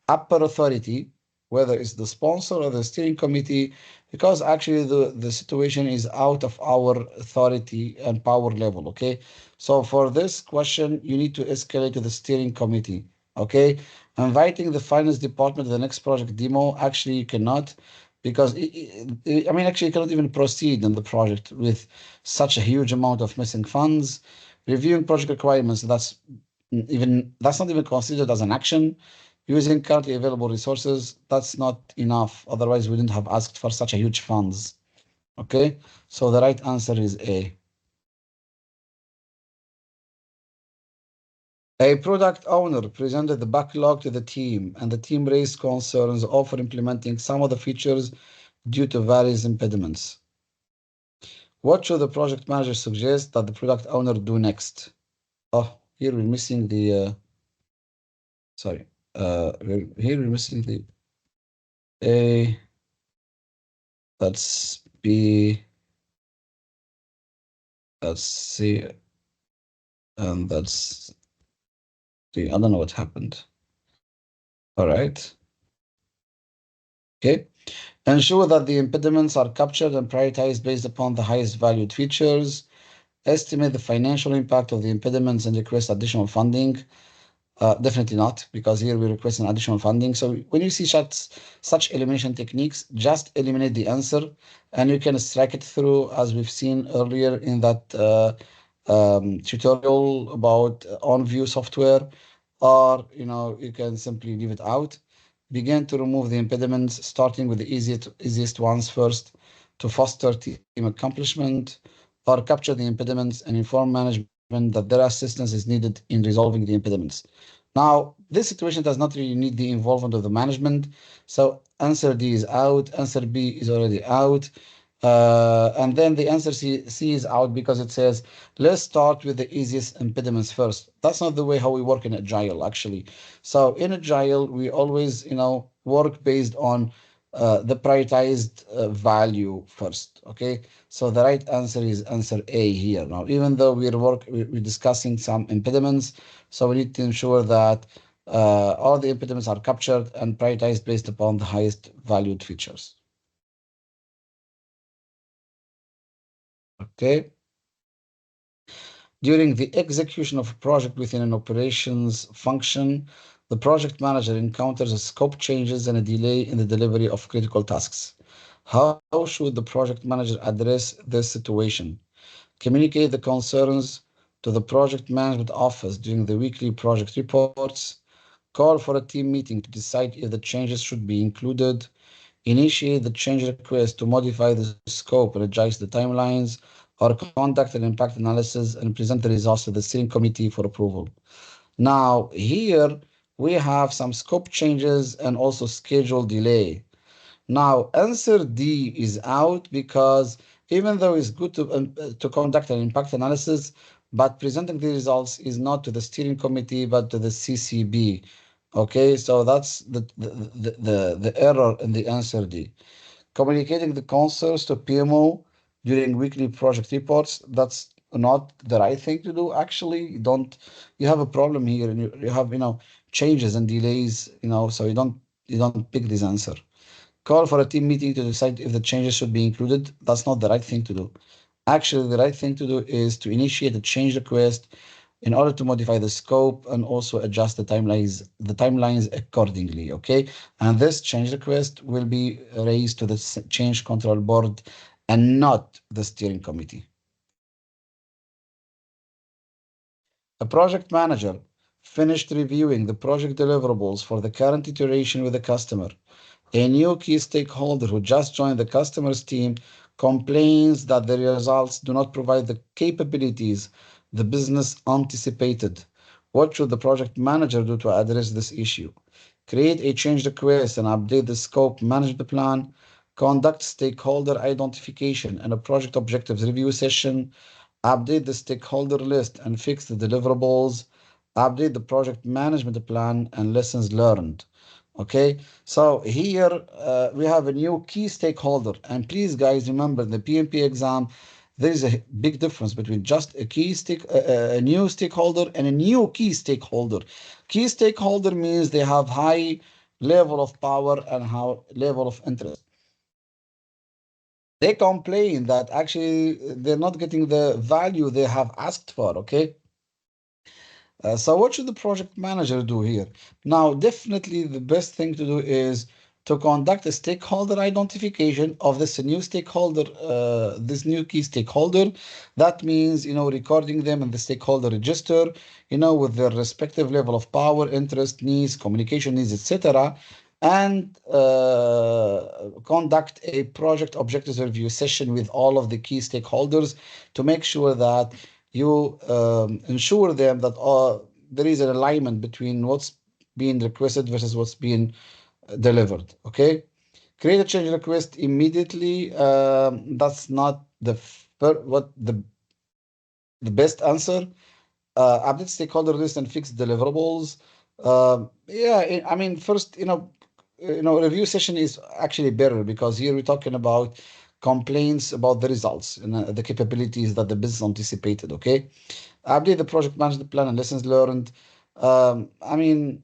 upper authority, whether it's the sponsor or the steering committee, because actually the situation is out of our authority and power level. Okay, so for this question, you need to escalate to the steering committee. Okay, inviting the finance department to the next project demo, actually you cannot, because I mean, actually you cannot even proceed in the project with such a huge amount of missing funds. Reviewing project requirements, that's not even considered as an action. Using currently available resources, that's not enough. Otherwise, we wouldn't have asked for such a huge funds. Okay, so the right answer is A. A product owner presented the backlog to the team, and the team raised concerns over implementing some of the features due to various impediments. What should the project manager suggest that the product owner do next? Oh, here we're missing the, sorry, here we're missing the A, that's B, that's C, and that's D. I don't know what happened. All right. Okay. Ensure that the impediments are captured and prioritized based upon the highest valued features. Estimate the financial impact of the impediments and request additional funding. Definitely not, because here we request an additional funding. So when you see such elimination techniques, just eliminate the answer, and you can strike it through, as we've seen earlier in that tutorial about on-view software, or you can simply leave it out. Begin to remove the impediments, starting with the easiest ones first, to foster team accomplishment, or capture the impediments and inform management that their assistance is needed in resolving the impediments. Now, this situation does not really need the involvement of the management. So answer D is out, answer B is already out. And then the answer C is out because it says, let's start with the easiest impediments first. That's not the way how we work in Agile, actually. So in Agile, we always, work based on the prioritized value first. Okay. So the right answer is answer A here. Now, even though we're discussing some impediments, so we need to ensure that all the impediments are captured and prioritized based upon the highest valued features. Okay. During the execution of a project within an operations function, the project manager encounters a scope changes and a delay in the delivery of critical tasks. How should the project manager address this situation? Communicate the concerns to the project management office during the weekly project reports. Call for a team meeting to decide if the changes should be included. Initiate the change request to modify the scope and adjust the timelines, or conduct an impact analysis and present the results to the steering committee for approval. Now, here we have some scope changes and also schedule delay. Now, answer D is out because even though it's good to conduct an impact analysis, but presenting the results is not to the steering committee but to the CCB. Okay, so that's the error in the answer D. Communicating the concerns to PMO during weekly project reports, that's not the right thing to do. Actually, you have a problem here, and you have changes and delays, so you don't pick this answer. Call for a team meeting to decide if the changes should be included. That's not the right thing to do. Actually, the right thing to do is to initiate a change request in order to modify the scope and also adjust the timelines accordingly. Okay, and this change request will be raised to the change control board and not the steering committee. A project manager finished reviewing the project deliverables for the current iteration with the customer. A new key stakeholder who just joined the customer's team complains that the results do not provide the capabilities the business anticipated. What should the project manager do to address this issue? Create a change request and update the scope management plan, conduct stakeholder identification and a project objectives review session, update the stakeholder list and fix the deliverables, update the project management plan and lessons learned. Okay, so here we have a new key stakeholder. And please, guys, remember the PMP exam, there is a big difference between just a new stakeholder and a new key stakeholder. Key stakeholder means they have high level of power and high level of interest. They complain that actually they're not getting the value they have asked for. Okay. So what should the project manager do here? Now, definitely the best thing to do is to conduct a stakeholder identification of this new key stakeholder. That means, recording them in the stakeholder register, with their respective level of power, interest, needs, communication needs, etc. And conduct a project objectives review session with all of the key stakeholders to make sure that you ensure them that there is an alignment between what's being requested versus what's being delivered. Okay, create a change request immediately. That's not what the best answer. Update stakeholder list and fix deliverables. Yeah, I mean, first, review session is actually better because here we're talking about complaints about the results and the capabilities that the business anticipated. Okay, update the project management plan and lessons learned. I mean,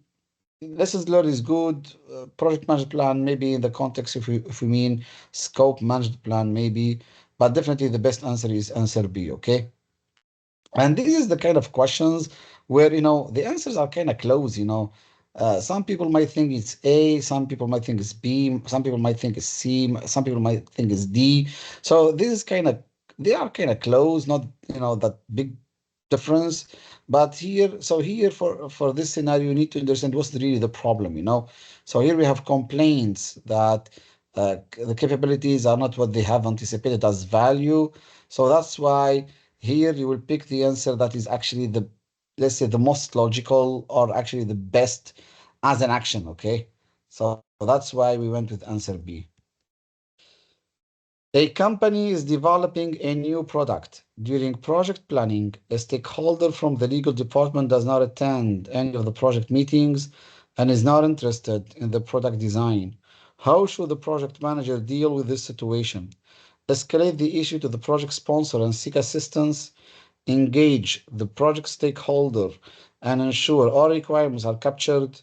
lessons learned is good. Project management plan, maybe in the context, if we mean scope management plan, maybe, but definitely the best answer is answer B. Okay. And this is the kind of questions where, the answers are kind of close. Some people might think it's A, some people might think it's B, some people might think it's C, some people might think it's D. So this is they are kind of close, not, that big difference. But here for this scenario, you need to understand what's really the problem. So here we have complaints that the capabilities are not what they have anticipated as value. So that's why here you will pick the answer that is actually let's say, the most logical, or actually the best as an action, okay? So that's why we went with answer B. A company is developing a new product. During project planning, a stakeholder from the legal department does not attend any of the project meetings and is not interested in the product design. How should the project manager deal with this situation? Escalate the issue to the project sponsor and seek assistance, engage the project stakeholder and ensure all requirements are captured,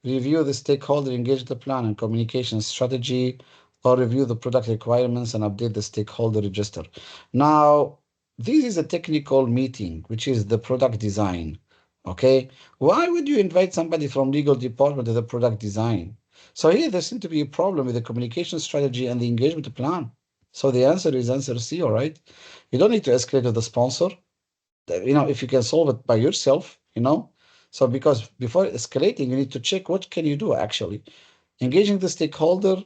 review the stakeholder engagement plan and communication strategy, or review the product requirements and update the stakeholder register. Now, this is a technical meeting, which is the product design. Okay, why would you invite somebody from legal department to the product design? So here there seems to be a problem with the communication strategy and the engagement plan. So the answer is answer C, all right? You don't need to escalate to the sponsor, if you can solve it by yourself. So because before escalating, you need to check what can you do actually. Engaging the stakeholder,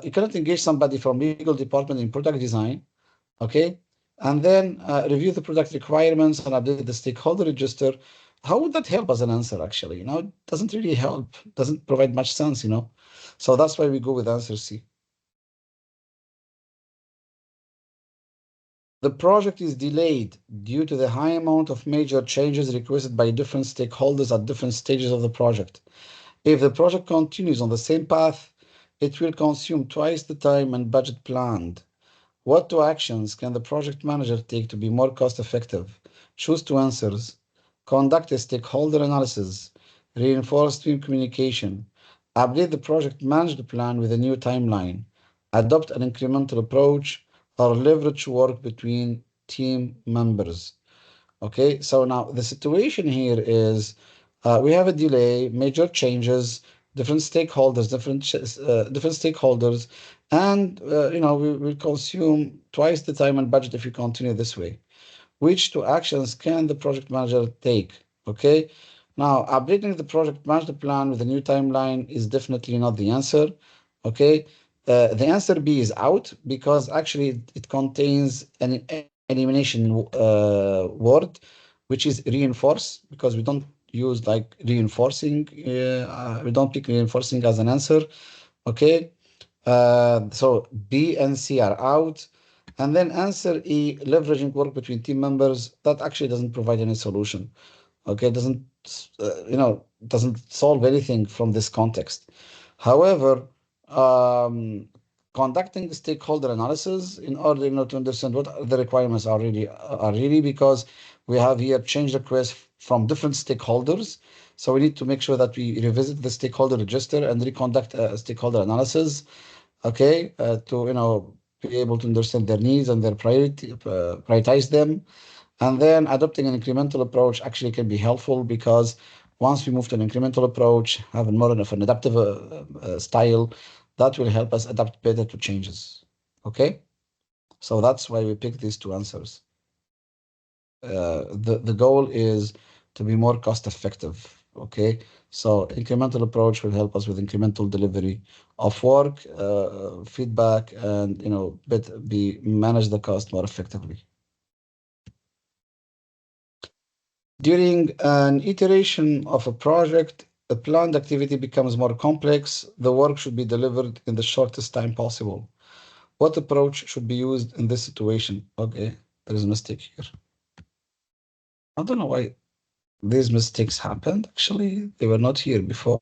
you cannot engage somebody from legal department in product design, okay? And then review the product requirements and update the stakeholder register. How would that help as an answer actually? It doesn't really help, doesn't provide much sense. So that's why we go with answer C. The project is delayed due to the high amount of major changes requested by different stakeholders at different stages of the project. If the project continues on the same path, it will consume twice the time and budget planned. What two actions can the project manager take to be more cost effective? Choose two answers. Conduct a stakeholder analysis. Reinforce team communication. Update the project management plan with a new timeline. Adopt an incremental approach or leverage work between team members. Okay, so now the situation here is we have a delay, major changes, different stakeholders, different stakeholders, and we will consume twice the time and budget if you continue this way. Which two actions can the project manager take? Okay, now updating the project management plan with a new timeline is definitely not the answer. Okay, the answer B is out because actually it contains an elimination word, which is reinforce, because we don't use like reinforcing. We don't pick reinforcing as an answer. Okay, so B and C are out. And then answer E, leveraging work between team members, that actually doesn't provide any solution. Okay, doesn't solve anything from this context. However, um, conducting stakeholder analysis in order, to understand what the requirements are really, because we have here change requests from different stakeholders. So we need to make sure that we revisit the stakeholder register and reconduct a stakeholder analysis, okay, to be able to understand their needs and their prioritize them. And then adopting an incremental approach actually can be helpful, because once we move to an incremental approach, having more of an adaptive style, that will help us adapt better to changes. Okay, so that's why we pick these two answers. The goal is to be more cost effective. Okay, so incremental approach will help us with incremental delivery of work, feedback, and be manage the cost more effectively. During an iteration of a project, a planned activity becomes more complex. The work should be delivered in the shortest time possible. What approach should be used in this situation? Okay, there is a mistake here. I don't know why these mistakes happened. Actually, they were not here before.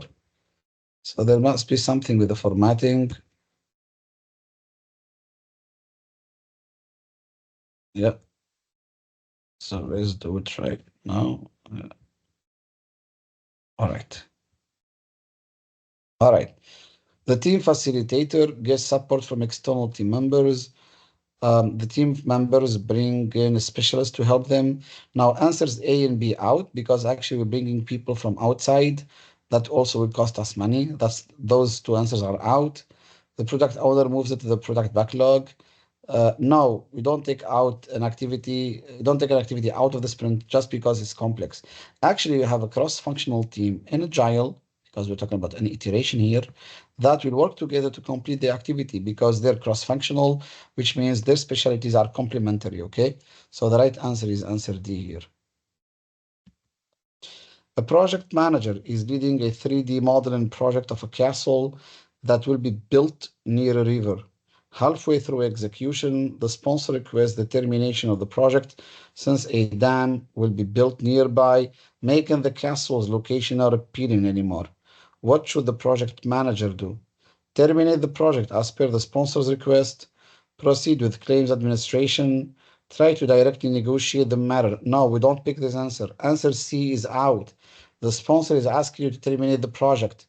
So there must be something with the formatting. Yeah. So let's do it right now. All right. All right. The team facilitator gets support from external team members. The team members bring in a specialist to help them. Now, answers A and B out because actually we're bringing people from outside. That also will cost us money. Those two answers are out. The product owner moves it to the product backlog. No, we don't take out an activity. Don't take an activity out of the sprint just because it's complex. Actually, we have a cross-functional team in Agile because we're talking about an iteration here that will work together to complete the activity because they're cross-functional, which means their specialties are complementary. Okay, so the right answer is answer D here. A project manager is leading a 3D modeling project of a castle that will be built near a river. Halfway through execution, the sponsor requests the termination of the project since a dam will be built nearby, making the castle's location not appealing anymore. What should the project manager do? Terminate the project as per the sponsor's request, proceed with claims administration, try to directly negotiate the matter. No, we don't pick this answer. Answer C is out. The sponsor is asking you to terminate the project.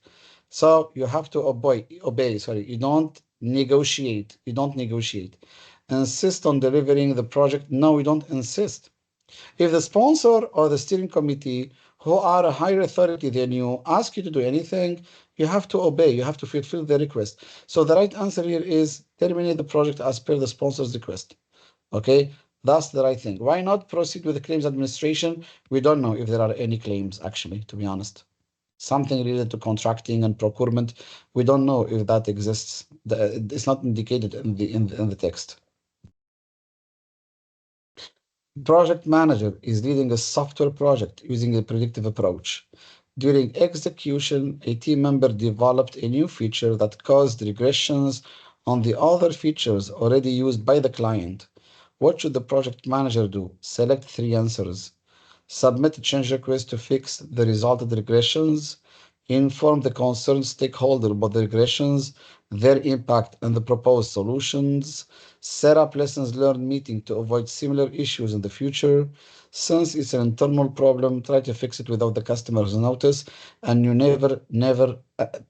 So you have to obey, sorry. You don't negotiate. You don't negotiate. Insist on delivering the project. No, we don't insist. If the sponsor or the steering committee, who are a higher authority than you, ask you to do anything, you have to obey. You have to fulfill the request. So the right answer here is terminate the project as per the sponsor's request. Okay, that's the right thing. Why not proceed with the claims administration? We don't know if there are any claims, actually, to be honest. Something related to contracting and procurement. We don't know if that exists. It's not indicated in the text. Project manager is leading a software project using a predictive approach. During execution, a team member developed a new feature that caused regressions on the other features already used by the client. What should the project manager do? Select three answers. Submit a change request to fix the resulted regressions, inform the concerned stakeholder about the regressions, their impact, and the proposed solutions, set up lessons learned meeting to avoid similar issues in the future. Since it's an internal problem, try to fix it without the customer's notice, and you never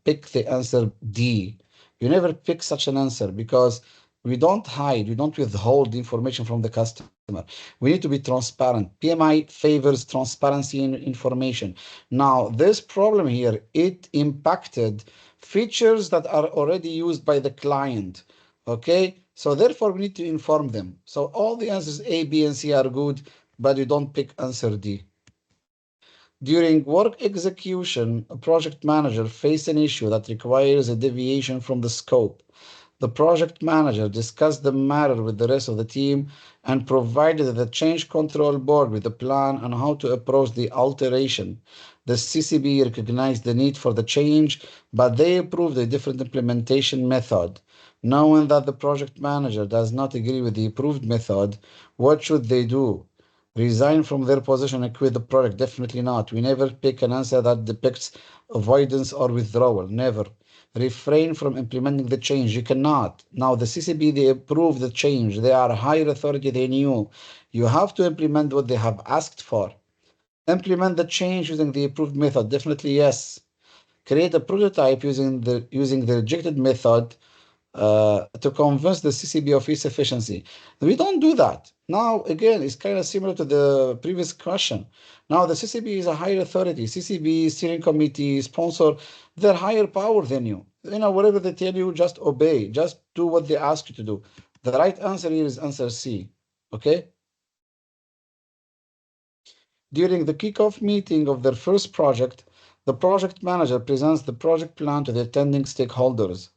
pick the answer D. You never pick such an answer because we don't hide, we don't withhold the information from the customer. We need to be transparent. PMI favors transparency in information. Now, this problem here, it impacted features that are already used by the client. Okay, so therefore we need to inform them. So all the answers A, B, and C are good, but you don't pick answer D. During work execution, a project manager faced an issue that requires a deviation from the scope. The project manager discussed the matter with the rest of the team and provided the change control board with a plan on how to approach the alteration. The CCB recognized the need for the change, but they approved a different implementation method. Knowing that the project manager does not agree with the approved method, what should they do? Resign from their position and quit the project? Definitely not. We never pick an answer that depicts avoidance or withdrawal. Never. Refrain from implementing the change. You cannot. Now, the CCB, they approve the change. They are a higher authority than you. You have to implement what they have asked for. Implement the change using the approved method. Definitely yes. Create a prototype using the rejected method to convince the CCB of its efficiency. We don't do that. Now, again, it's kind of similar to the previous question. Now, the CCB is a higher authority. CCB, steering committee, sponsor, they're higher power than you. You know, whatever they tell you, just obey. Just do what they ask you to do. The right answer here is answer C. Okay? During the kickoff meeting of their first project, the project manager presents the project plan to the attending stakeholders.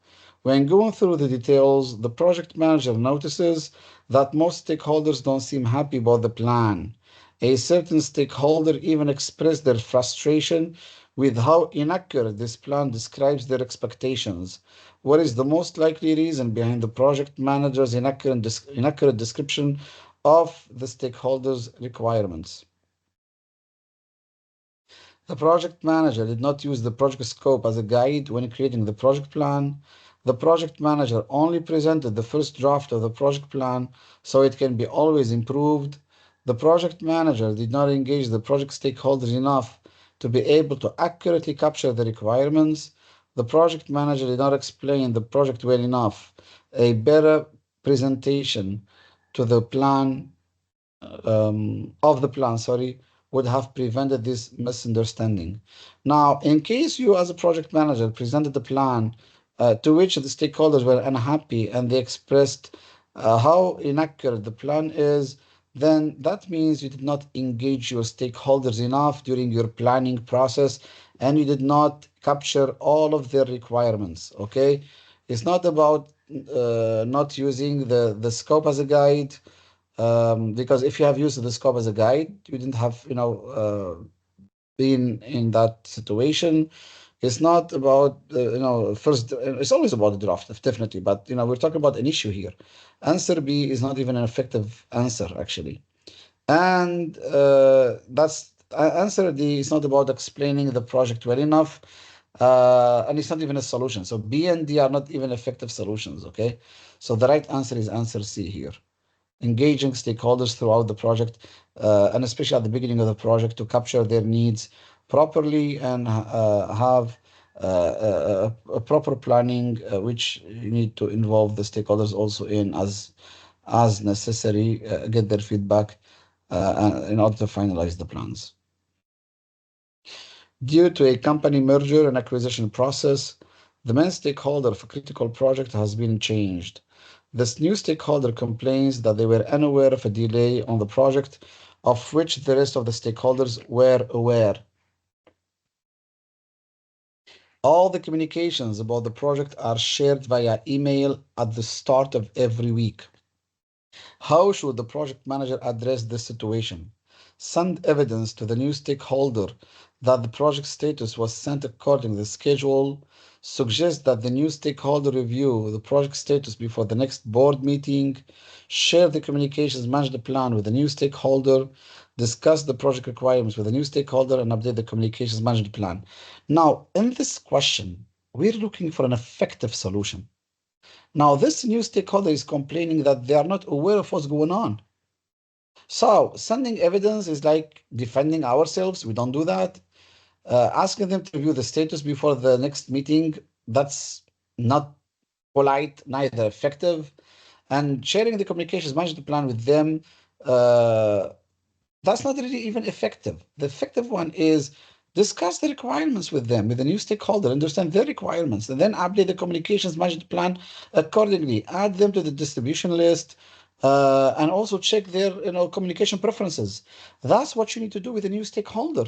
When going through the details, the project manager notices that most stakeholders don't seem happy about the plan. A certain stakeholder even expressed their frustration with how inaccurate this plan describes their expectations. What is the most likely reason behind the project manager's inaccurate description of the stakeholders' requirements? The project manager did not use the project scope as a guide when creating the project plan. The project manager only presented the first draft of the project plan so it can be always improved. The project manager did not engage the project stakeholders enough to be able to accurately capture the requirements. The project manager did not explain the project well enough. A better presentation to the plan of the plan, sorry, would have prevented this misunderstanding. Now, in case you as a project manager presented the plan to which the stakeholders were unhappy and they expressed how inaccurate the plan is, then that means you did not engage your stakeholders enough during your planning process and you did not capture all of their requirements. Okay, it's not about not using the scope as a guide, because if you have used the scope as a guide, you didn't have, been in that situation. It's not about, first, it's always about the draft, definitely, but, we're talking about an issue here. Answer B is not even an effective answer, actually. And answer D is not about explaining the project well enough, and it's not even a solution. So B and D are not even effective solutions, okay? So the right answer is answer C here, engaging stakeholders throughout the project, and especially at the beginning of the project to capture their needs properly and have a proper planning, which you need to involve the stakeholders also in as necessary, get their feedback in order to finalize the plans. Due to a company merger and acquisition process, the main stakeholder of a critical project has been changed. This new stakeholder complains that they were unaware of a delay on the project, of which the rest of the stakeholders were aware. All the communications about the project are shared via email at the start of every week. How should the project manager address this situation? Send evidence to the new stakeholder that the project status was sent according to the schedule. Suggest that the new stakeholder review the project status before the next board meeting. Share the communications management plan with the new stakeholder. Discuss the project requirements with the new stakeholder and update the communications management plan. Now, in this question, we're looking for an effective solution. Now, this new stakeholder is complaining that they are not aware of what's going on. So, sending evidence is like defending ourselves. We don't do that. Asking them to review the status before the next meeting, that's not polite, neither effective. And sharing the communications management plan with them, uh, that's not really even effective. The effective one is discuss the requirements with them, with the new stakeholder, understand their requirements, and then update the communications management plan accordingly. Add them to the distribution list, and also check their, communication preferences. That's what you need to do with the new stakeholder.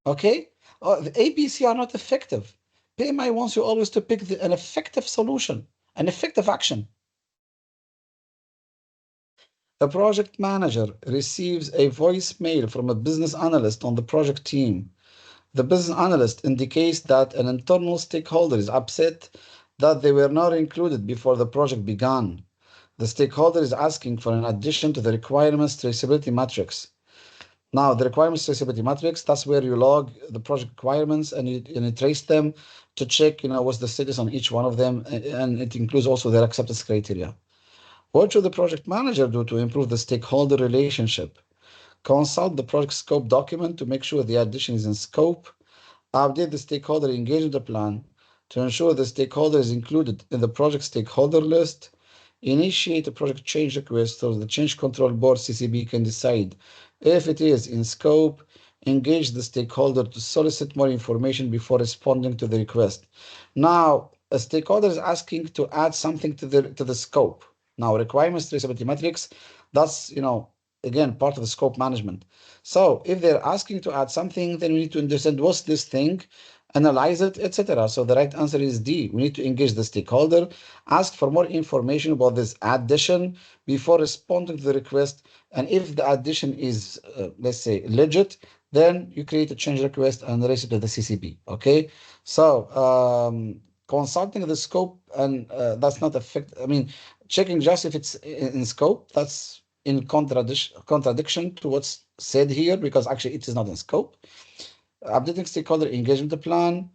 Okay, the ABC are not effective. PMI wants you always to pick an effective solution, an effective action. A project manager receives a voicemail from a business analyst on the project team. The business analyst indicates that an internal stakeholder is upset that they were not included before the project began. The stakeholder is asking for an addition to the requirements traceability matrix. Now, the requirements traceability matrix, that's where you log the project requirements and you trace them to check, what's the status on each one of them, and it includes also their acceptance criteria. What should the project manager do to improve the stakeholder relationship? Consult the project scope document to make sure the addition is in scope. Update the stakeholder engagement plan to ensure the stakeholder is included in the project stakeholder list. Initiate a project change request so the change control board CCB can decide if it is in scope. Engage the stakeholder to solicit more information before responding to the request. Now, a stakeholder is asking to add something to the scope. Now, requirements traceability matrix, that's, again, part of the scope management. So if they're asking to add something, then we need to understand what's this thing, analyze it, etc. So the right answer is D. We need to engage the stakeholder, ask for more information about this addition before responding to the request. And if the addition is, let's say, legit, then you create a change request and raise it to the CCB. Okay. So consulting the scope, and that's not effective. I mean, checking just if it's in scope, that's in contradiction to what's said here, because actually it is not in scope. Updating stakeholder engagement plan,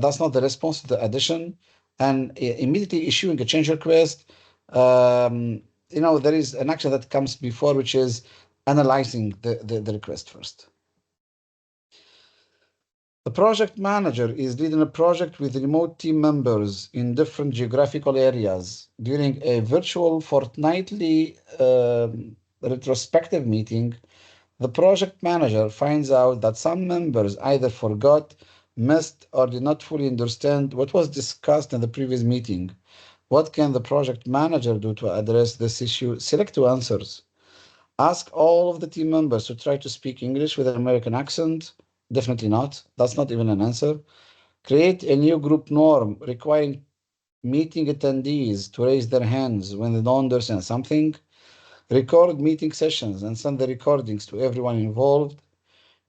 that's not the response to the addition, and immediately issuing a change request. There is an action that comes before, which is analyzing the request first. The project manager is leading a project with remote team members in different geographical areas. During a virtual fortnightly retrospective meeting, the project manager finds out that some members either forgot, missed, or did not fully understand what was discussed in the previous meeting. What can the project manager do to address this issue? Select two answers. Ask all of the team members to try to speak English with an American accent. Definitely not. That's not even an answer. Create a new group norm requiring meeting attendees to raise their hands when they don't understand something. Record meeting sessions and send the recordings to everyone involved.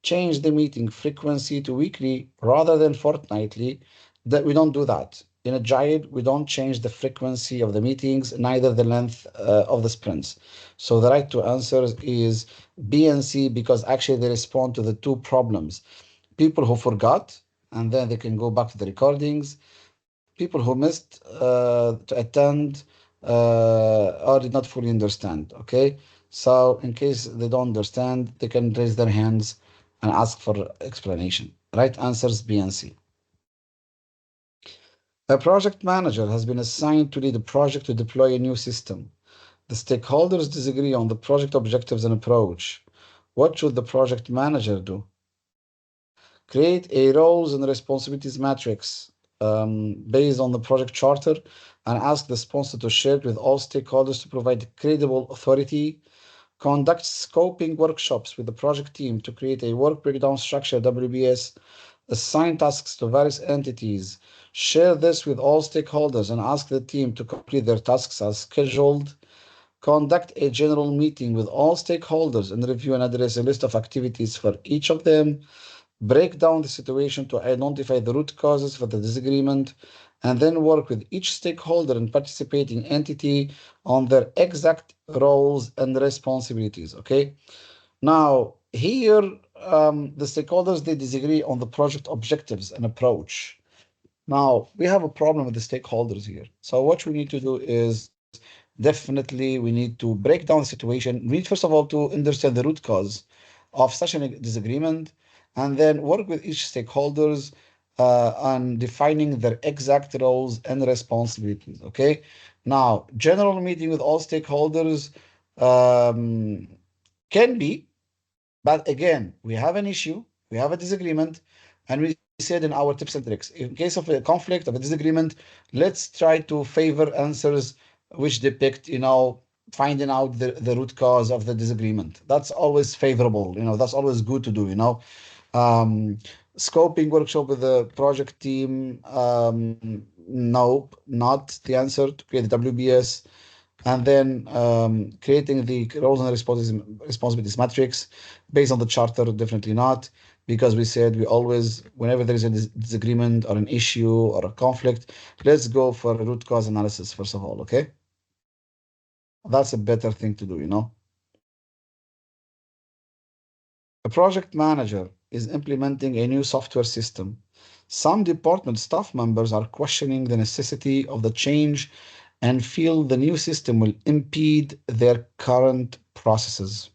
Change the meeting frequency to weekly rather than fortnightly. That we don't do that. In Agile, we don't change the frequency of the meetings, neither the length of the sprints. So the right two answers is B and C because actually they respond to the two problems. People who forgot, and then they can go back to the recordings. People who missed to attend or did not fully understand. Okay, so in case they don't understand, they can raise their hands and ask for explanation. Right answers B and C. A project manager has been assigned to lead a project to deploy a new system. The stakeholders disagree on the project objectives and approach. What should the project manager do? Create a roles and responsibilities matrix based on the project charter and ask the sponsor to share it with all stakeholders to provide credible authority. Conduct scoping workshops with the project team to create a work breakdown structure, WBS. Assign tasks to various entities. Share this with all stakeholders and ask the team to complete their tasks as scheduled. Conduct a general meeting with all stakeholders and review and address a list of activities for each of them. Break down the situation to identify the root causes for the disagreement, and then work with each stakeholder and participating entity on their exact roles and responsibilities. Okay. Now, here, the stakeholders they disagree on the project objectives and approach. Now, we have a problem with the stakeholders here. So what we need to do is definitely we need to break down the situation. We need, first of all, to understand the root cause of such a disagreement, and then work with each stakeholders on defining their exact roles and responsibilities. Okay. Now, general meeting with all stakeholders um, can be, but again, we have an issue, we have a disagreement, and we said in our tips and tricks, in case of a conflict, of a disagreement, let's try to favor answers which depict, finding out the root cause of the disagreement. That's always favorable, that's always good to do, Um, Scoping workshop with the project team, nope, not the answer to create the WBS. And then creating the roles and responsibilities matrix based on the charter, definitely not, because we said we always, whenever there is a disagreement or an issue or a conflict, let's go for a root cause analysis first of all. Okay, that's a better thing to do. A project manager is implementing a new software system. Some department staff members are questioning the necessity of the change and feel the new system will impede their current processes.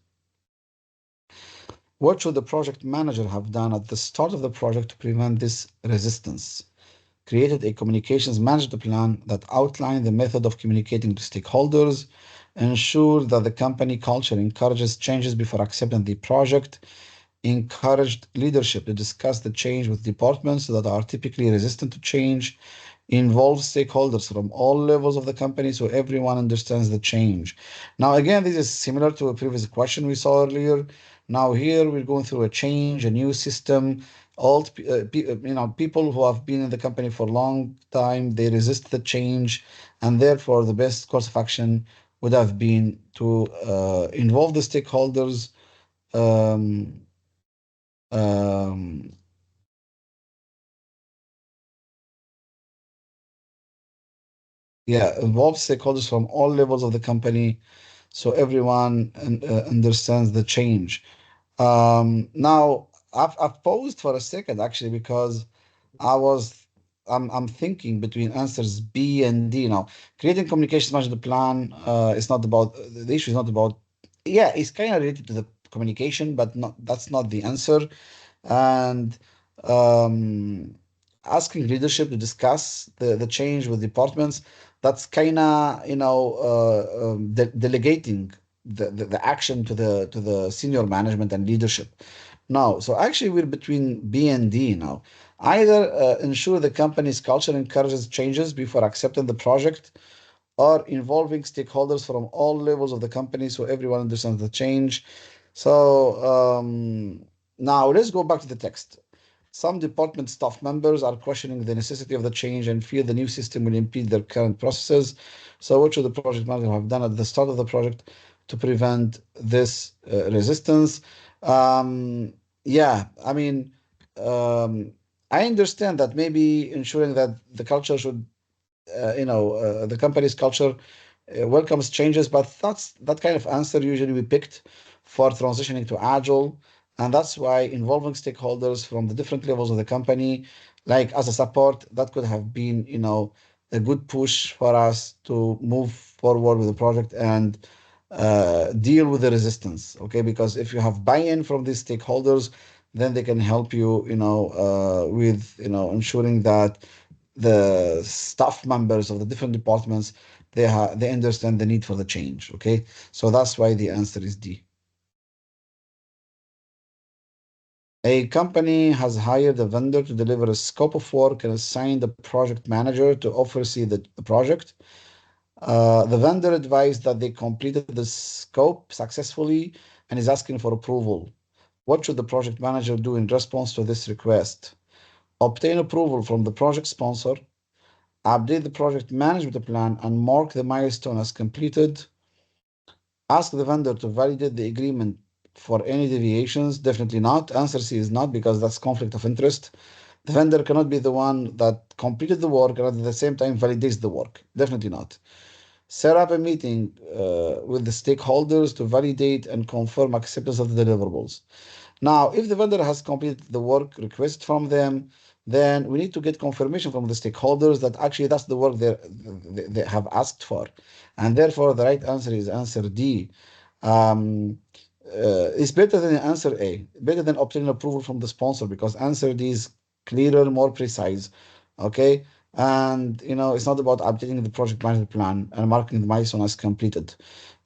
What should the project manager have done at the start of the project to prevent this resistance? Created a communications management plan that outlined the method of communicating to stakeholders, ensured that the company culture encourages changes before accepting the project, encouraged leadership to discuss the change with departments that are typically resistant to change, involve stakeholders from all levels of the company so everyone understands the change. Now, again, this is similar to a previous question we saw earlier. Now, here we're going through a change, a new system. People who have been in the company for a long time, they resist the change, and therefore the best course of action would have been to involve the stakeholders. Um, um, yeah, involve stakeholders from all levels of the company so everyone understands the change. Now, I've paused for a second actually because I was I'm thinking between answers B and D now. Creating communications management plan is not about the issue is not about, yeah, it's kind of related to the communication, but not that's not the answer. And Um, Asking leadership to discuss the change with departments, that's kind of, delegating the action to the senior management and leadership. Now, so actually we're between B and D now. Either ensure the company's culture encourages changes before accepting the project, or involving stakeholders from all levels of the company so everyone understands the change. So now let's go back to the text. Some department staff members are questioning the necessity of the change and fear the new system will impede their current processes. So, what should the project manager have done at the start of the project to prevent this resistance? Um, yeah, I mean, um, I understand that maybe ensuring that the culture should the company's culture welcomes changes, but that kind of answer usually we picked for transitioning to Agile, and that's why involving stakeholders from the different levels of the company, like as a support, that could have been, a good push for us to move forward with the project and deal with the resistance. Okay, because if you have buy-in from these stakeholders, then they can help you, with ensuring that the staff members of the different departments they understand the need for the change. Okay, so that's why the answer is D. A company has hired a vendor to deliver a scope of work and assigned a project manager to oversee the project. The vendor advised that they completed the scope successfully and is asking for approval. What should the project manager do in response to this request? Obtain approval from the project sponsor, update the project management plan, and mark the milestone as completed. Ask the vendor to validate the agreement for any deviations. Definitely not. Answer C is not, because that's conflict of interest. The vendor cannot be the one that completed the work and at the same time validates the work. Definitely not. Set up a meeting with the stakeholders to validate and confirm acceptance of the deliverables. Now, if the vendor has completed the work request from them, then we need to get confirmation from the stakeholders that actually that's the work they have asked for. And therefore, the right answer is answer D. Um, it's better than answer A, better than obtaining approval from the sponsor, because answer D is clearer, more precise. Okay. And, it's not about updating the project management plan and marking the milestone as completed.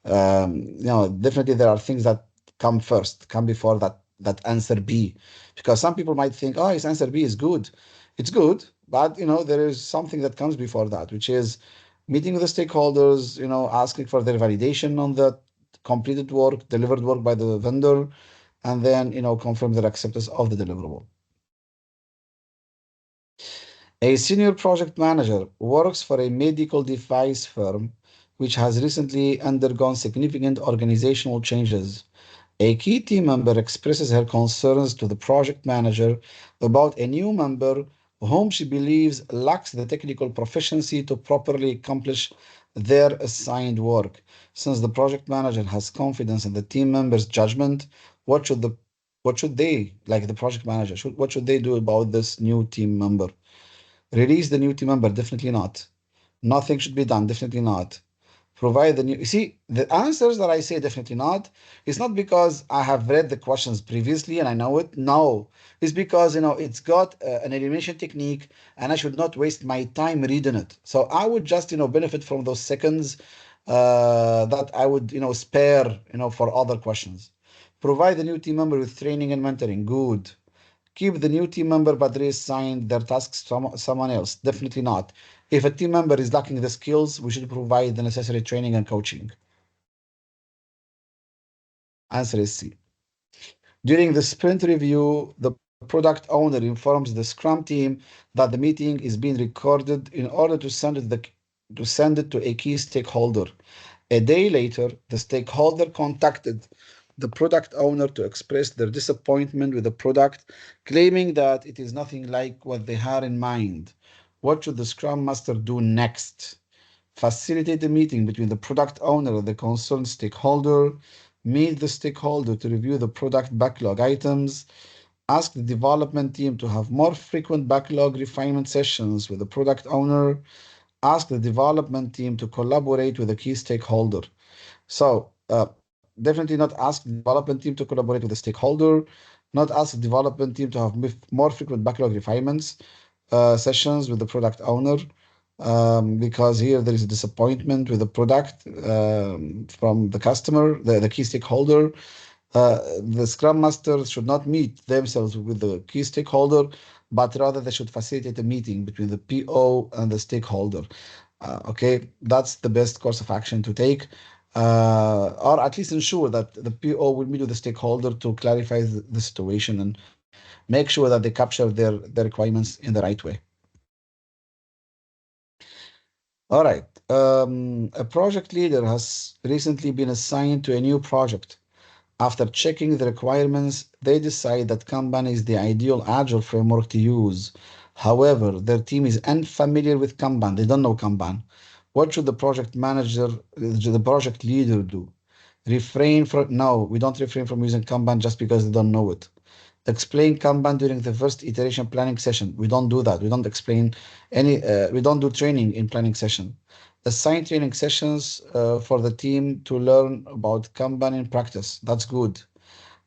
Definitely there are things that come first, come before that answer B, because some people might think, oh, his answer B is good. It's good, but there is something that comes before that, which is meeting with the stakeholders, asking for their validation on the completed work, delivered work by the vendor, and then confirm their acceptance of the deliverable. A senior project manager works for a medical device firm which has recently undergone significant organizational changes. A key team member expresses her concerns to the project manager about a new member whom she believes lacks the technical proficiency to properly accomplish their assigned work. Since the project manager has confidence in the team member's judgment, what should the what should they, like the project manager, what should they do about this new team member? Release the new team member? Definitely not. Nothing should be done? Definitely not. Provide the new. You see, the answers that I say definitely not, it's not because I have read the questions previously and I know it. No, it's because it's got an elimination technique, and I should not waste my time reading it. So I would just benefit from those seconds that I would spare for other questions. Provide the new team member with training and mentoring. Good. Keep the new team member but reassign their tasks to someone else. Definitely not. If a team member is lacking the skills, we should provide the necessary training and coaching. Answer is C. During the sprint review, the product owner informs the Scrum team that the meeting is being recorded in order to send it to a key stakeholder. A day later, the stakeholder contacted the product owner to express their disappointment with the product, claiming that it is nothing like what they had in mind. What should the Scrum Master do next? Facilitate a meeting between the product owner and the concerned stakeholder, meet the stakeholder to review the product backlog items, ask the development team to have more frequent backlog refinement sessions with the product owner, ask the development team to collaborate with a key stakeholder. So, definitely not ask the development team to collaborate with the stakeholder. Not ask the development team to have more frequent backlog refinements sessions with the product owner, because here there is a disappointment with the product from the customer, the key stakeholder. The Scrum Masters should not meet themselves with the key stakeholder, but rather they should facilitate a meeting between the PO and the stakeholder. Okay, that's the best course of action to take, or at least ensure that the PO will meet with the stakeholder to clarify the situation and make sure that they capture their requirements in the right way. All right. A project leader has recently been assigned to a new project. After checking the requirements, they decide that Kanban is the ideal Agile framework to use. However, their team is unfamiliar with Kanban. They don't know Kanban. What should the project manager, the project leader do? Refrain from, no, we don't refrain from using Kanban just because they don't know it. Explain Kanban during the first iteration planning session. We don't do that. We don't explain we don't do training in planning session. Assign training sessions for the team to learn about Kanban in practice. That's good.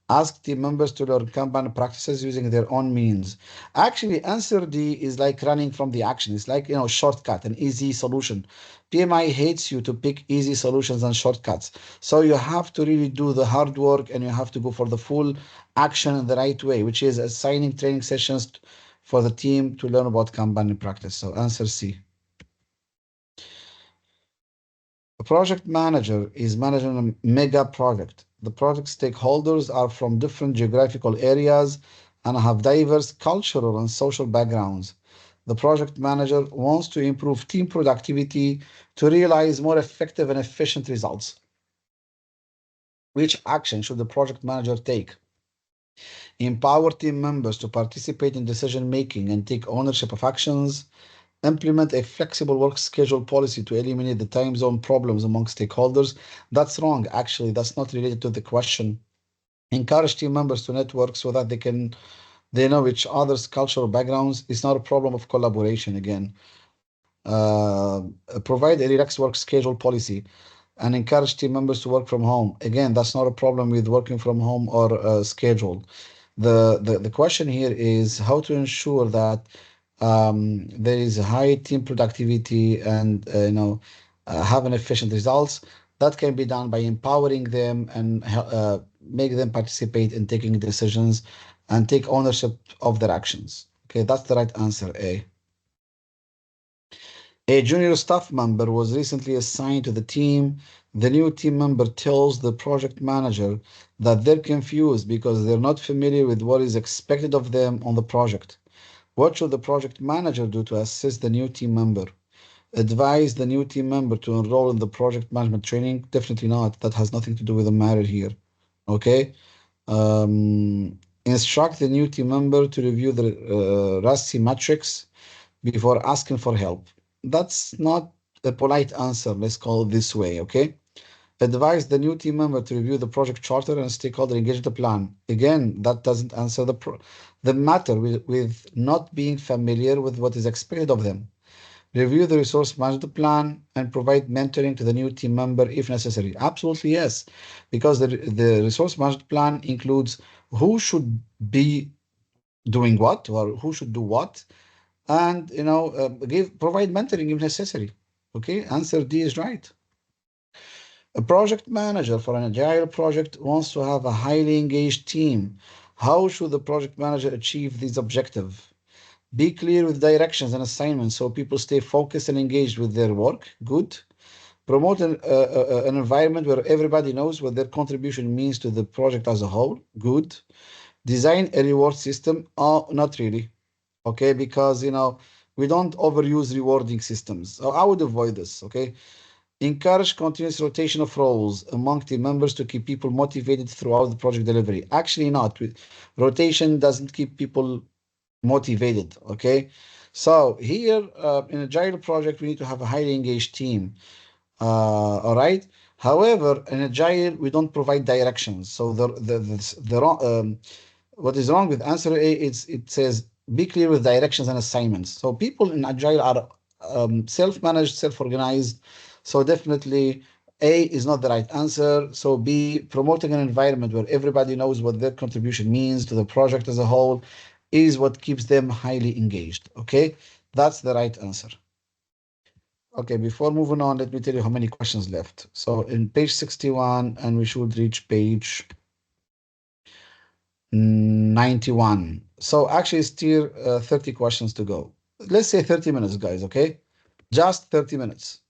Ask team members to learn Kanban practices using their own means. Actually, answer D is like running from the action. It's like, shortcut, an easy solution. PMI hates you to pick easy solutions and shortcuts. So you have to really do the hard work and you have to go for the full action in the right way, which is assigning training sessions for the team to learn about Kanban in practice. So answer C. A project manager is managing a mega project. The project stakeholders are from different geographical areas and have diverse cultural and social backgrounds. The project manager wants to improve team productivity to realize more effective and efficient results. Which action should the project manager take? Empower team members to participate in decision making and take ownership of actions. Implement a flexible work schedule policy to eliminate the time zone problems among stakeholders. That's wrong, actually. That's not related to the question. Encourage team members to network so that they know each other's cultural backgrounds. It's not a problem of collaboration again. Provide a relaxed work schedule policy and encourage team members to work from home. Again, that's not a problem with working from home or schedule. The question here is how to ensure that there is high team productivity and having efficient results. That can be done by empowering them and make them participate in taking decisions and take ownership of their actions. Okay, that's the right answer, A. A junior staff member was recently assigned to the team. The new team member tells the project manager that they're confused because they're not familiar with what is expected of them on the project. What should the project manager do to assist the new team member? Advise the new team member to enroll in the project management training? Definitely not. That has nothing to do with the matter here. Okay. Instruct the new team member to review the RASI matrix before asking for help. That's not a polite answer. Let's call it this way. Okay. Advise the new team member to review the project charter and stakeholder engagement plan. Again, that doesn't answer the matter with not being familiar with what is expected of them. Review the resource management plan and provide mentoring to the new team member if necessary. Absolutely yes, because the resource management plan includes who should be doing what or who should do what, and provide mentoring if necessary. Okay, answer D is right. A project manager for an agile project wants to have a highly engaged team. How should the project manager achieve these objectives? Be clear with directions and assignments so people stay focused and engaged with their work. Good. Promote an environment where everybody knows what their contribution means to the project as a whole. Good. Design a reward system. Oh, not really. Okay, because we don't overuse rewarding systems. So I would avoid this. Okay. Encourage continuous rotation of roles among team members to keep people motivated throughout the project delivery. Actually, not. Rotation doesn't keep people motivated. Okay. So here in a Agile project, we need to have a highly engaged team. All right. However, in Agile, we don't provide directions. So what is wrong with answer A is it says be clear with directions and assignments. So people in Agile are self-managed, self-organized. So definitely A is not the right answer. So B, promoting an environment where everybody knows what their contribution means to the project as a whole is what keeps them highly engaged. Okay, that's the right answer. Okay, before moving on, let me tell you how many questions left. So in page 61, and we should reach page 91. So actually, still 30 questions to go. Let's say 30 minutes, guys, okay? Just 30 minutes.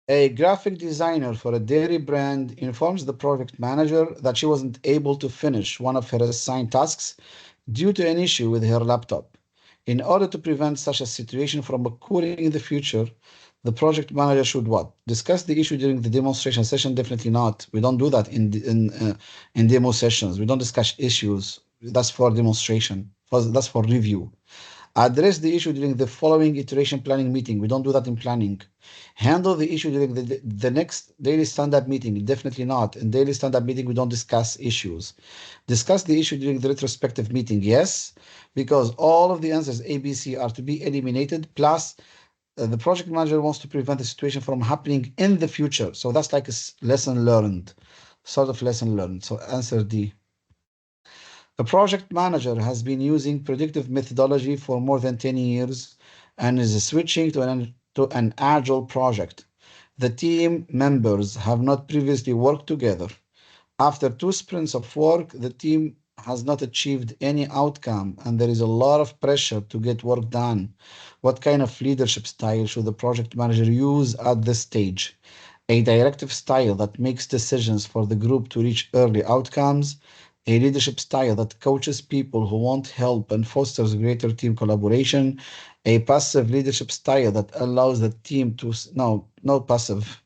A graphic designer for a dairy brand informs the project manager that she wasn't able to finish one of her assigned tasks due to an issue with her laptop. In order to prevent such a situation from occurring in the future, the project manager should what? Discuss the issue during the demonstration session? Definitely not. We don't do that in demo sessions. We don't discuss issues. That's for demonstration. That's for review. Address the issue during the following iteration planning meeting. We don't do that in planning. Handle the issue during the next daily stand-up meeting. Definitely not. In daily stand-up meeting, we don't discuss issues. Discuss the issue during the retrospective meeting. Yes, because all of the answers A, B, C are to be eliminated. Plus, the project manager wants to prevent the situation from happening in the future. So that's like a lesson learned, sort of lesson learned. So answer D. A project manager has been using predictive methodology for more than 10 years and is switching to an agile project. The team members have not previously worked together. After 2 sprints of work, the team has not achieved any outcome, and there is a lot of pressure to get work done. What kind of leadership style should the project manager use at this stage? A directive style that makes decisions for the group to reach early outcomes, a leadership style that coaches people who want help and fosters greater team collaboration, a passive leadership style that allows the team to, no, not passive,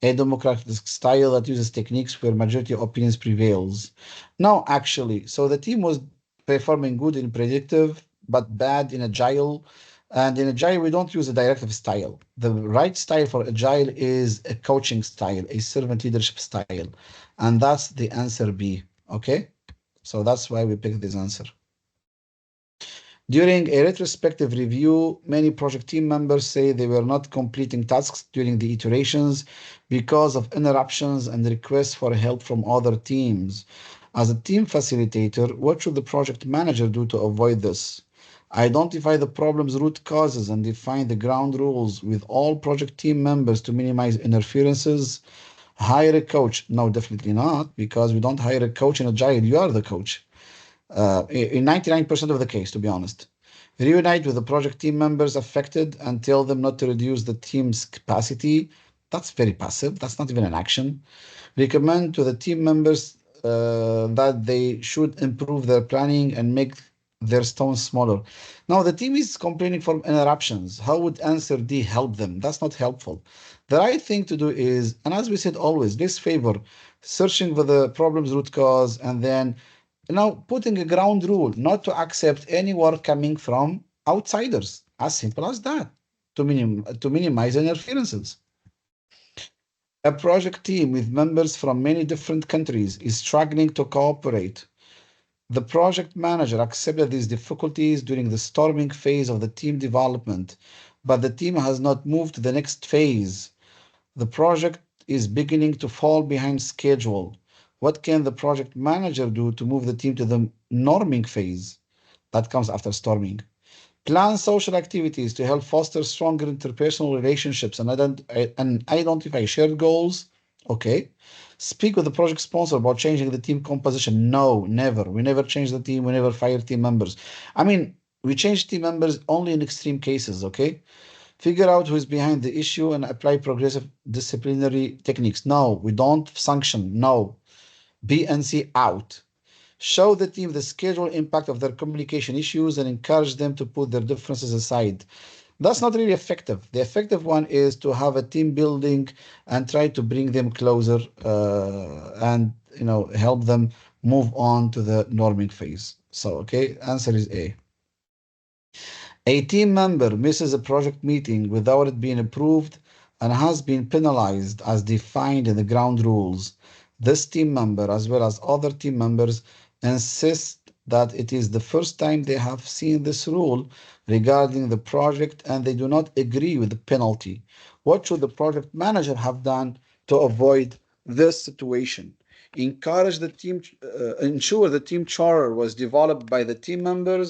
a democratic style that uses techniques where majority opinions prevails. No, actually, so the team was performing good in predictive, but bad in agile. And in agile, we don't use a directive style. The right style for agile is a coaching style, a servant leadership style. And that's the answer B. Okay? So that's why we picked this answer. During a retrospective review, many project team members say they were not completing tasks during the iterations because of interruptions and requests for help from other teams. As a team facilitator, what should the project manager do to avoid this? Identify the problem's root causes and define the ground rules with all project team members to minimize interferences. Hire a coach. No, definitely not, because we don't hire a coach in Agile. You are the coach in 99% of the case, to be honest. Reunite with the project team members affected and tell them not to reduce the team's capacity. That's very passive. That's not even an action. Recommend to the team members that they should improve their planning and make their stones smaller. Now, the team is complaining for interruptions. How would answer D help them? That's not helpful. The right thing to do is, and as we said always, this favor searching for the problem's root cause and then putting a ground rule not to accept any work coming from outsiders. As simple as that. To minimize interferences. A project team with members from many different countries is struggling to cooperate. The project manager accepted these difficulties during the storming phase of the team development, but the team has not moved to the next phase. The project is beginning to fall behind schedule. What can the project manager do to move the team to the norming phase that comes after storming? Plan social activities to help foster stronger interpersonal relationships and identify shared goals. Okay. Speak with the project sponsor about changing the team composition. No, never. We never change the team. We never fire team members. I mean, we change team members only in extreme cases. Okay. Figure out who is behind the issue and apply progressive disciplinary techniques. No, we don't sanction. No. BNC out. Show the team the schedule impact of their communication issues and encourage them to put their differences aside. That's not really effective. The effective one is to have a team building and try to bring them closer and help them move on to the norming phase. So, okay, answer is A. A team member misses a project meeting without it being approved and has been penalized as defined in the ground rules. This team member, as well as other team members, insist that it is the first time they have seen this rule, regarding the project and they do not agree with the penalty. What should the project manager have done to avoid this situation? Encourage the team, ensure the team charter was developed by the team members.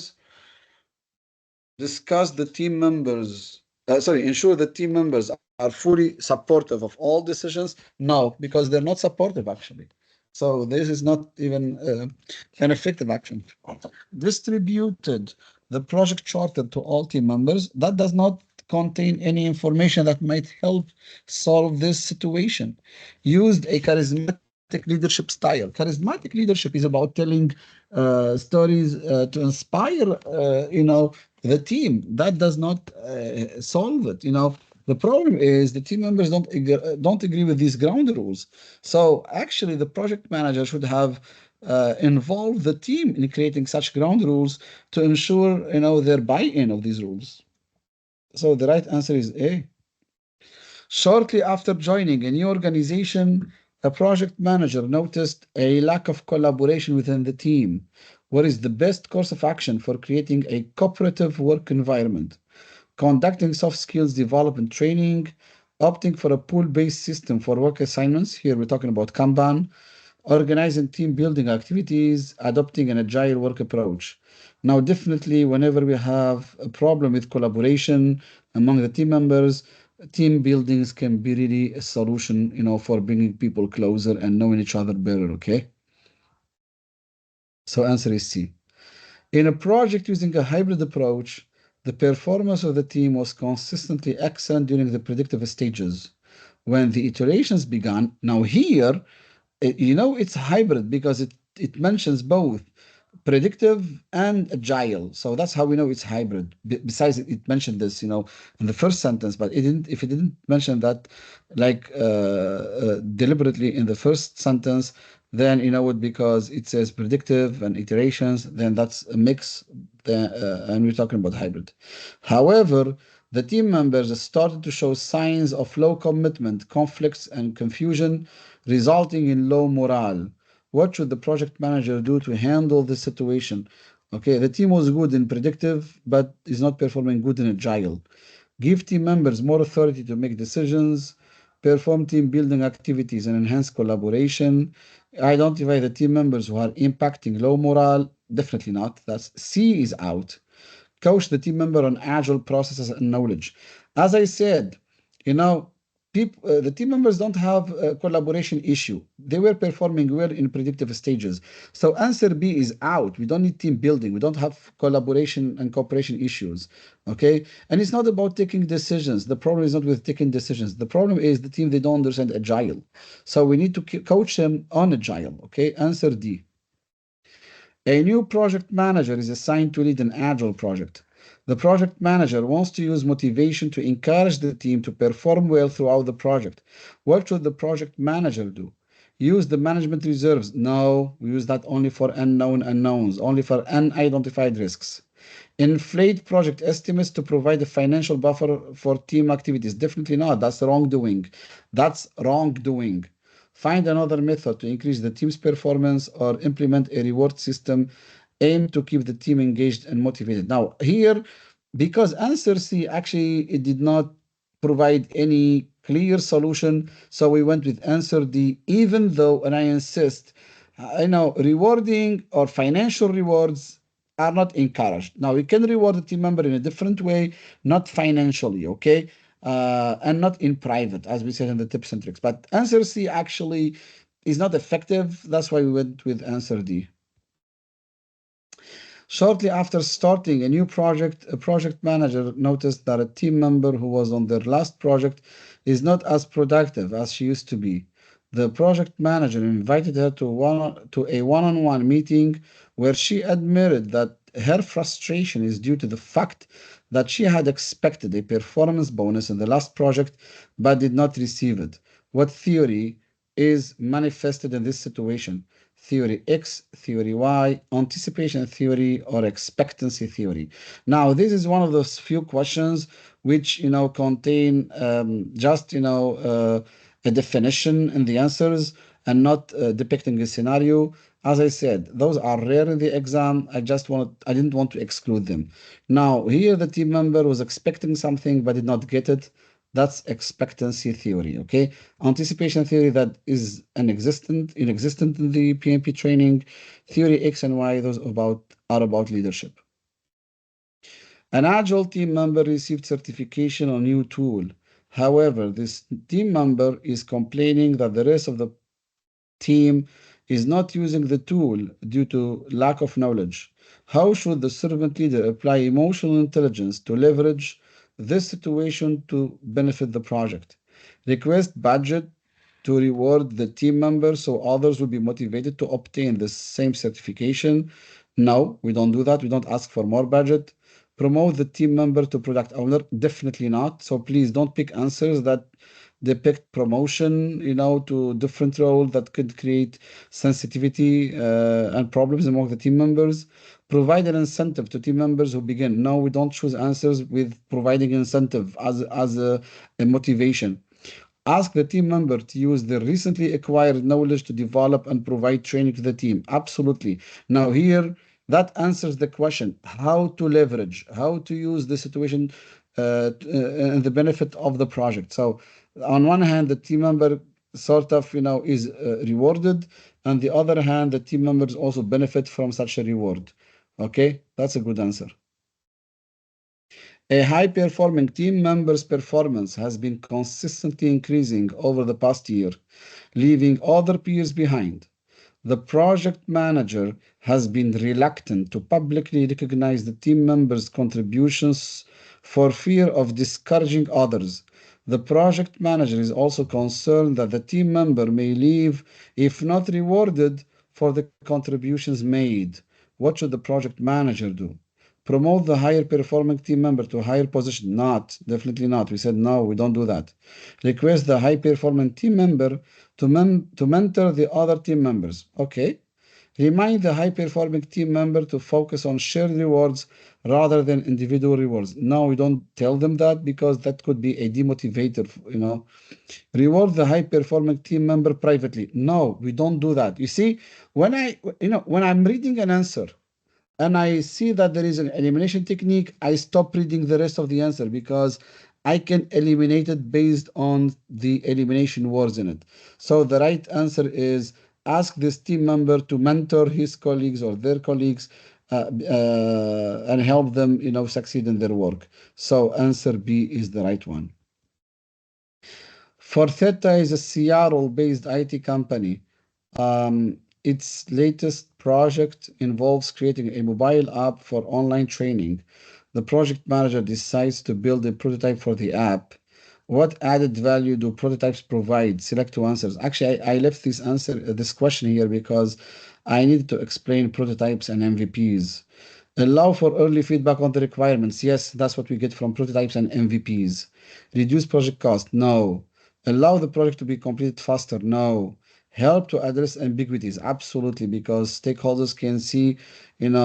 Discuss the team members, ensure the team members are fully supportive of all decisions. No, because they're not supportive actually. So this is not even an effective action. Distributed the project charter to all team members. That does not contain any information that might help solve this situation. Used a charismatic leadership style. Charismatic leadership is about telling stories to inspire, the team. That does not solve it. The problem is the team members don't agree with these ground rules. So actually, the project manager should have involved the team in creating such ground rules to ensure their buy-in of these rules. So the right answer is A. Shortly after joining a new organization, a project manager noticed a lack of collaboration within the team. What is the best course of action for creating a cooperative work environment? Conducting soft skills development training, opting for a pool-based system for work assignments. Here we're talking about Kanban, organizing team building activities, adopting an agile work approach. Now, definitely, whenever we have a problem with collaboration among the team members, team buildings can be really a solution, for bringing people closer and knowing each other better. Okay. So, answer is C. In a project using a hybrid approach, the performance of the team was consistently excellent during the predictive stages. When the iterations began, now here it's hybrid because it mentions both predictive and agile. So that's how we know it's hybrid. Besides, it mentioned this, in the first sentence, but it didn't. If it didn't mention that, like deliberately in the first sentence, then it because it says predictive and iterations. Then that's a mix, and we're talking about hybrid. However, the team members started to show signs of low commitment, conflicts, and confusion, resulting in low morale. What should the project manager do to handle this situation? Okay, the team was good in predictive, but is not performing good in agile. Give team members more authority to make decisions, perform team building activities, and enhance collaboration. Identify the team members who are impacting low morale. Definitely not. That's C is out. Coach the team member on agile processes and knowledge. As I said, you know, the team members don't have a collaboration issue. They were performing well in predictive stages. So answer B is out. We don't need team building. We don't have collaboration and cooperation issues. Okay. And it's not about taking decisions. The problem is not with taking decisions. The problem is the team, they don't understand agile. So we need to coach them on agile. Okay. Answer D. A new project manager is assigned to lead an agile project. The project manager wants to use motivation to encourage the team to perform well throughout the project. What should the project manager do? Use the management reserves. No, we use that only for unknown unknowns, only for unidentified risks. Inflate project estimates to provide a financial buffer for team activities. Definitely not. That's wrongdoing. That's wrongdoing. Find another method to increase the team's performance or implement a reward system aimed to keep the team engaged and motivated. Now, here, because answer C actually it did not provide any clear solution, so we went with answer D, even though, and I insist, rewarding or financial rewards are not encouraged. Now, we can reward a team member in a different way, not financially, okay? And not in private, as we said in the tips and tricks. But answer C actually is not effective. That's why we went with answer D. Shortly after starting a new project, a project manager noticed that a team member who was on their last project is not as productive as she used to be. The project manager invited her to a one-on-one meeting where she admitted that her frustration is due to the fact that she had expected a performance bonus in the last project but did not receive it. What theory is manifested in this situation? Theory X, theory Y, anticipation theory, or expectancy theory. Now, this is one of those few questions which, contain just, a definition in the answers and not depicting a scenario. As I said, those are rare in the exam. I didn't want to exclude them. Now, here the team member was expecting something but did not get it. That's expectancy theory, okay? Anticipation theory, that is inexistent in the PMP training. Theory X and Y, those are about leadership. An Agile team member received certification on new tool. However, this team member is complaining that the rest of the team is not using the tool due to lack of knowledge. How should the servant leader apply emotional intelligence to leverage this situation to benefit the project? Request budget to reward the team members so others will be motivated to obtain the same certification. No, we don't do that. We don't ask for more budget. Promote the team member to product owner. Definitely not. So please don't pick answers that depict promotion, to different roles that could create sensitivity and problems among the team members. Provide an incentive to team members who begin. No, we don't choose answers with providing incentive as a motivation. Ask the team member to use their recently acquired knowledge to develop and provide training to the team. Absolutely. Now, here, that answers the question how to leverage, how to use the situation and the benefit of the project. So, on one hand, the team member sort of, is rewarded. On the other hand, the team members also benefit from such a reward. Okay, that's a good answer. A high-performing team member's performance has been consistently increasing over the past year, leaving other peers behind. The project manager has been reluctant to publicly recognize the team members' contributions for fear of discouraging others. The project manager is also concerned that the team member may leave if not rewarded for the contributions made. What should the project manager do? Promote the higher performing team member to a higher position? Not, definitely not. We said no, we don't do that. Request the high performing team member to mentor the other team members. Okay. Remind the high performing team member to focus on shared rewards rather than individual rewards. No, we don't tell them that because that could be a demotivator. Reward the high performing team member privately. No, we don't do that. You see, when I'm reading an answer and I see that there is an elimination technique, I stop reading the rest of the answer because I can eliminate it based on the elimination words in it. So the right answer is ask this team member to mentor his colleagues or their colleagues and help them, succeed in their work. So answer B is the right one. Fortheta is a Seattle-based IT company. Its latest project involves creating a mobile app for online training. The project manager decides to build a prototype for the app. What added value do prototypes provide? Select two answers. Actually, I left this question here because I needed to explain prototypes and MVPs. Allow for early feedback on the requirements. Yes, that's what we get from prototypes and MVPs. Reduce project cost. No. Allow the project to be completed faster. No. Help to address ambiguities. Absolutely, because stakeholders can see, the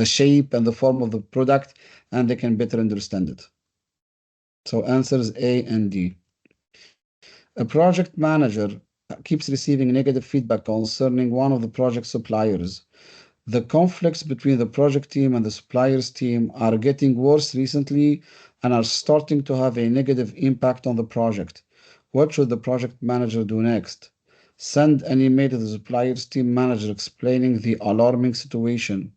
shape and the form of the product, and they can better understand it. So answers A and D. A project manager keeps receiving negative feedback concerning one of the project suppliers. The conflicts between the project team and the suppliers team are getting worse recently and are starting to have a negative impact on the project. What should the project manager do next? Send an email to the suppliers team manager explaining the alarming situation.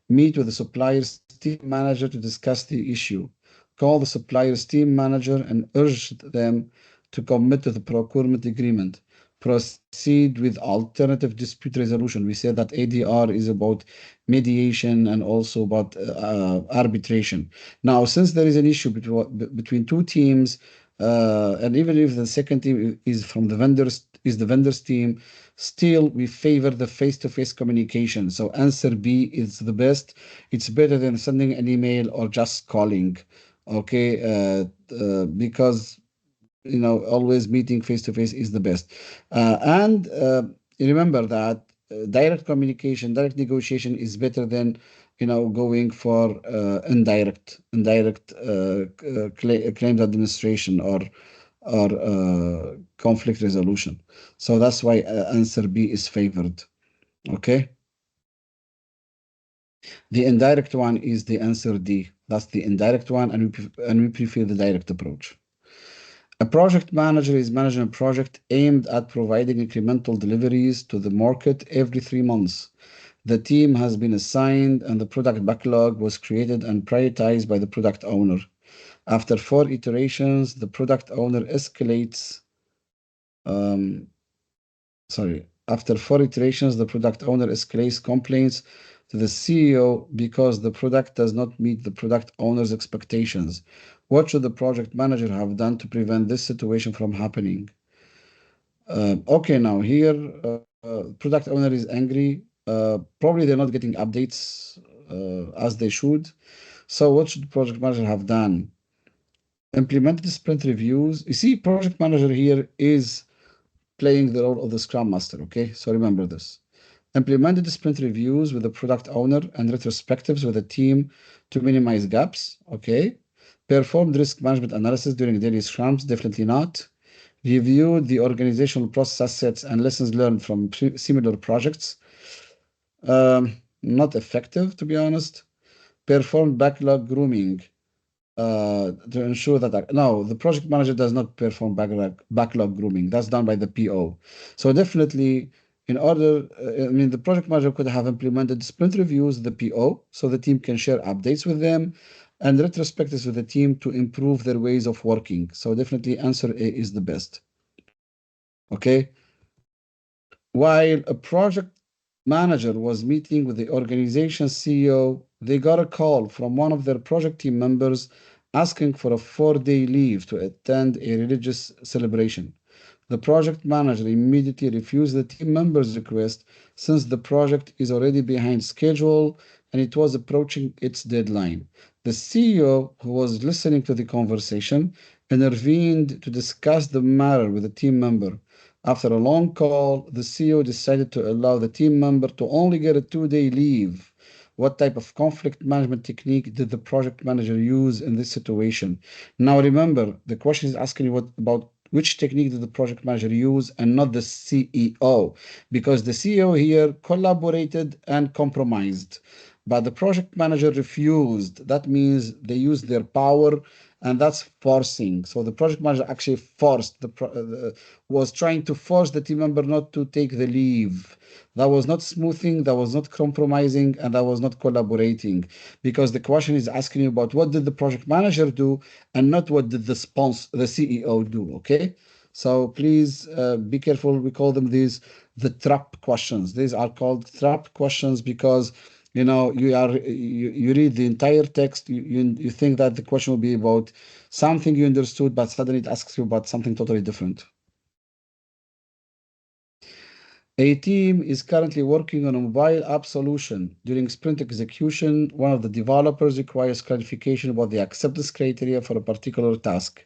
Meet with the supplier's team manager to discuss the issue. Call the supplier's team manager and urge them to commit to the procurement agreement. Proceed with alternative dispute resolution. We said that ADR is about mediation and also about arbitration. Now, since there is an issue between two teams, and even if the second team is the vendor's team, still we favor the face-to-face communication. So answer B is the best. It's better than sending an email or just calling. Okay, because always meeting face to face is the best. And remember that direct communication, direct negotiation is better than going for indirect claims administration or or conflict resolution. So that's why answer B is favored. Okay. The indirect one is the answer D. That's the indirect one, and we prefer the direct approach. A project manager is managing a project aimed at providing incremental deliveries to the market every 3 months. The team has been assigned, and the product backlog was created and prioritized by the product owner. After 4 iterations, the product owner escalates. Um, After 4 iterations, the product owner escalates complaints to the CEO because the product does not meet the product owner's expectations. What should the project manager have done to prevent this situation from happening? Okay, now here, product owner is angry. Probably they're not getting updates as they should. So what should the project manager have done? Implement the sprint reviews. You see, project manager here is playing the role of the Scrum Master, okay? So remember this. Implemented sprint reviews with the product owner and retrospectives with the team to minimize gaps, okay? Performed risk management analysis during daily scrums, definitely not. Reviewed the organizational process assets and lessons learned from similar projects, not effective, to be honest. Performed backlog grooming, to ensure that no, the project manager does not perform backlog grooming. That's done by the PO. So definitely, in order, I mean, the project manager could have implemented sprint reviews with the PO so the team can share updates with them and retrospectives with the team to improve their ways of working. So definitely, answer A is the best. Okay. While a project manager was meeting with the organization's CEO, they got a call from one of their project team members asking for a 4-day leave to attend a religious celebration. The project manager immediately refused the team member's request since the project is already behind schedule and it was approaching its deadline. The CEO, who was listening to the conversation, intervened to discuss the matter with the team member. After a long call, the CEO decided to allow the team member to only get a 2-day leave. What type of conflict management technique did the project manager use in this situation? Now remember, the question is asking you what about which technique did the project manager use and not the CEO, because the CEO here collaborated and compromised, but the project manager refused. That means they used their power, and that's forcing. So the project manager actually forced was trying to force the team member not to take the leave. That was not smoothing, that was not compromising, and that was not collaborating, because the question is asking you about what did the project manager do and not what did the CEO do. Okay, so please be careful. We call them the trap questions. These are called trap questions because you read the entire text, you think that the question will be about something you understood, but suddenly it asks you about something totally different. A team is currently working on a mobile app solution. During sprint execution, one of the developers requires clarification about the acceptance criteria for a particular task.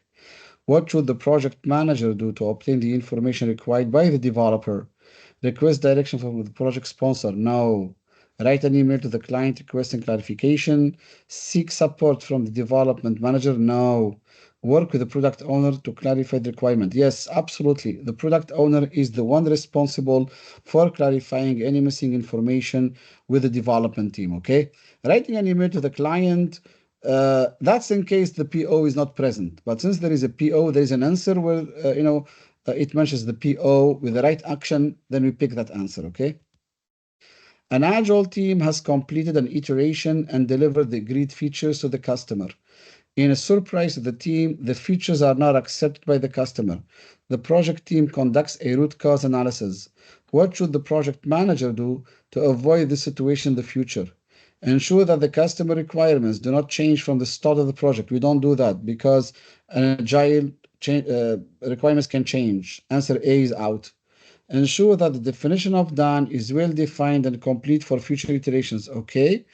What should the project manager do to obtain the information required by the developer? Request direction from the project sponsor? No. Write an email to the client requesting clarification. Seek support from the development manager? No. Work with the product owner to clarify the requirement? Yes, absolutely. The product owner is the one responsible for clarifying any missing information with the development team, okay? Writing an email to the client, that's in case the PO is not present. But since there is a PO, there is an answer where, it mentions the PO with the right action, then we pick that answer, okay? An agile team has completed an iteration and delivered the agreed features to the customer. In a surprise to the team, the features are not accepted by the customer. The project team conducts a root cause analysis. What should the project manager do to avoid this situation in the future? Ensure that the customer requirements do not change from the start of the project. We don't do that because an agile requirements can change. Answer A is out. Ensure that the definition of done is well defined and complete for future iterations. Okay.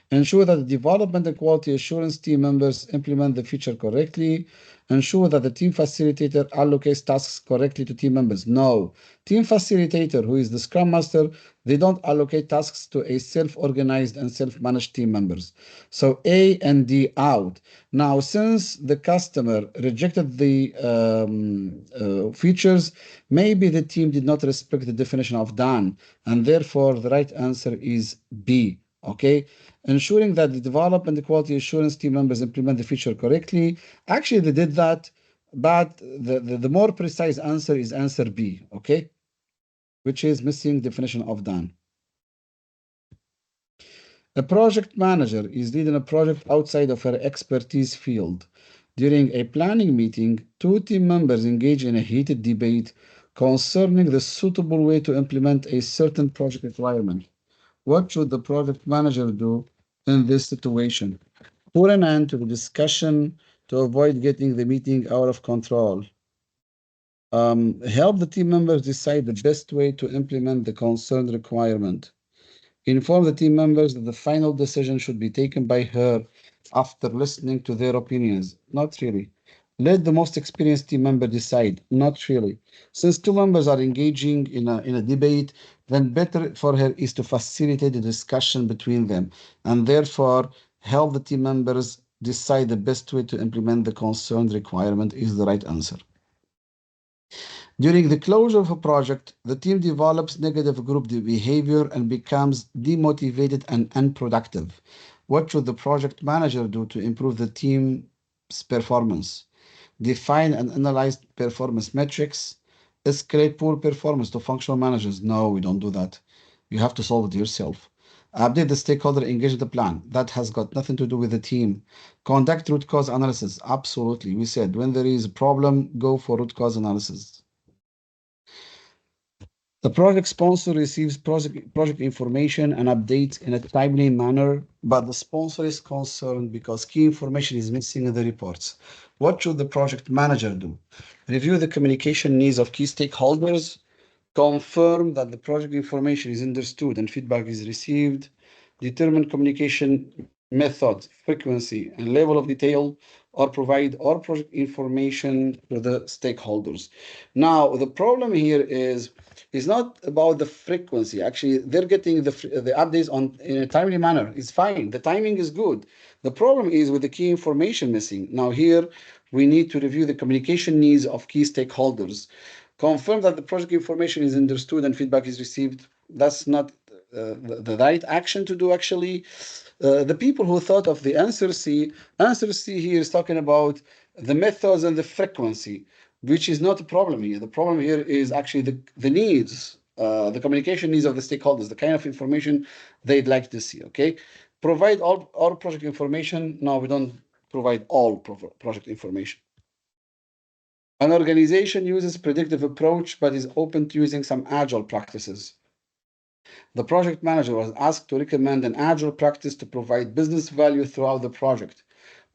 Ensure that the development and quality assurance team members implement the feature correctly. Ensure that the team facilitator allocates tasks correctly to team members. No, team facilitator, who is the Scrum Master, they don't allocate tasks to a self-organized and self-managed team members. So A and D out. Now, since the customer rejected the features, maybe the team did not respect the definition of done, and therefore the right answer is B. Okay, ensuring that the development and quality assurance team members implement the feature correctly. Actually, they did that, but the more precise answer is answer B, okay, which is missing definition of done. A project manager is leading a project outside of her expertise field. During a planning meeting, two team members engage in a heated debate concerning the suitable way to implement a certain project requirement. What should the project manager do in this situation? Put an end to the discussion to avoid getting the meeting out of control. Help the team members decide the best way to implement the concerned requirement. Inform the team members that the final decision should be taken by her after listening to their opinions. Not really. Let the most experienced team member decide. Not really. Since two members are engaging in a debate, then better for her is to facilitate the discussion between them and therefore help the team members decide the best way to implement the concerned requirement is the right answer. During the closure of a project, the team develops negative group behavior and becomes demotivated and unproductive. What should the project manager do to improve the team's performance? Define and analyze performance metrics. Escalate poor performance to functional managers. No, we don't do that. You have to solve it yourself. Update the stakeholder engagement plan. That has got nothing to do with the team. Conduct root cause analysis. Absolutely. We said when there is a problem, go for root cause analysis. The project sponsor receives project information and updates in a timely manner, but the sponsor is concerned because key information is missing in the reports. What should the project manager do? Review the communication needs of key stakeholders, confirm that the project information is understood and feedback is received, determine communication method, frequency, and level of detail, or provide all project information to the stakeholders. Now, the problem here is not about the frequency. Actually, they're getting the updates in a timely manner. It's fine. The timing is good. The problem is with the key information missing. Now, here we need to review the communication needs of key stakeholders. Confirm that the project information is understood and feedback is received. That's not the right action to do, actually. The people who thought of the answer C here is talking about the methods and the frequency, which is not a problem here. The problem here is actually the needs, the communication needs of the stakeholders, the kind of information they'd like to see, okay? Provide all project information. No, we don't provide all project information. An organization uses predictive approach, but is open to using some agile practices. The project manager was asked to recommend an agile practice to provide business value throughout the project.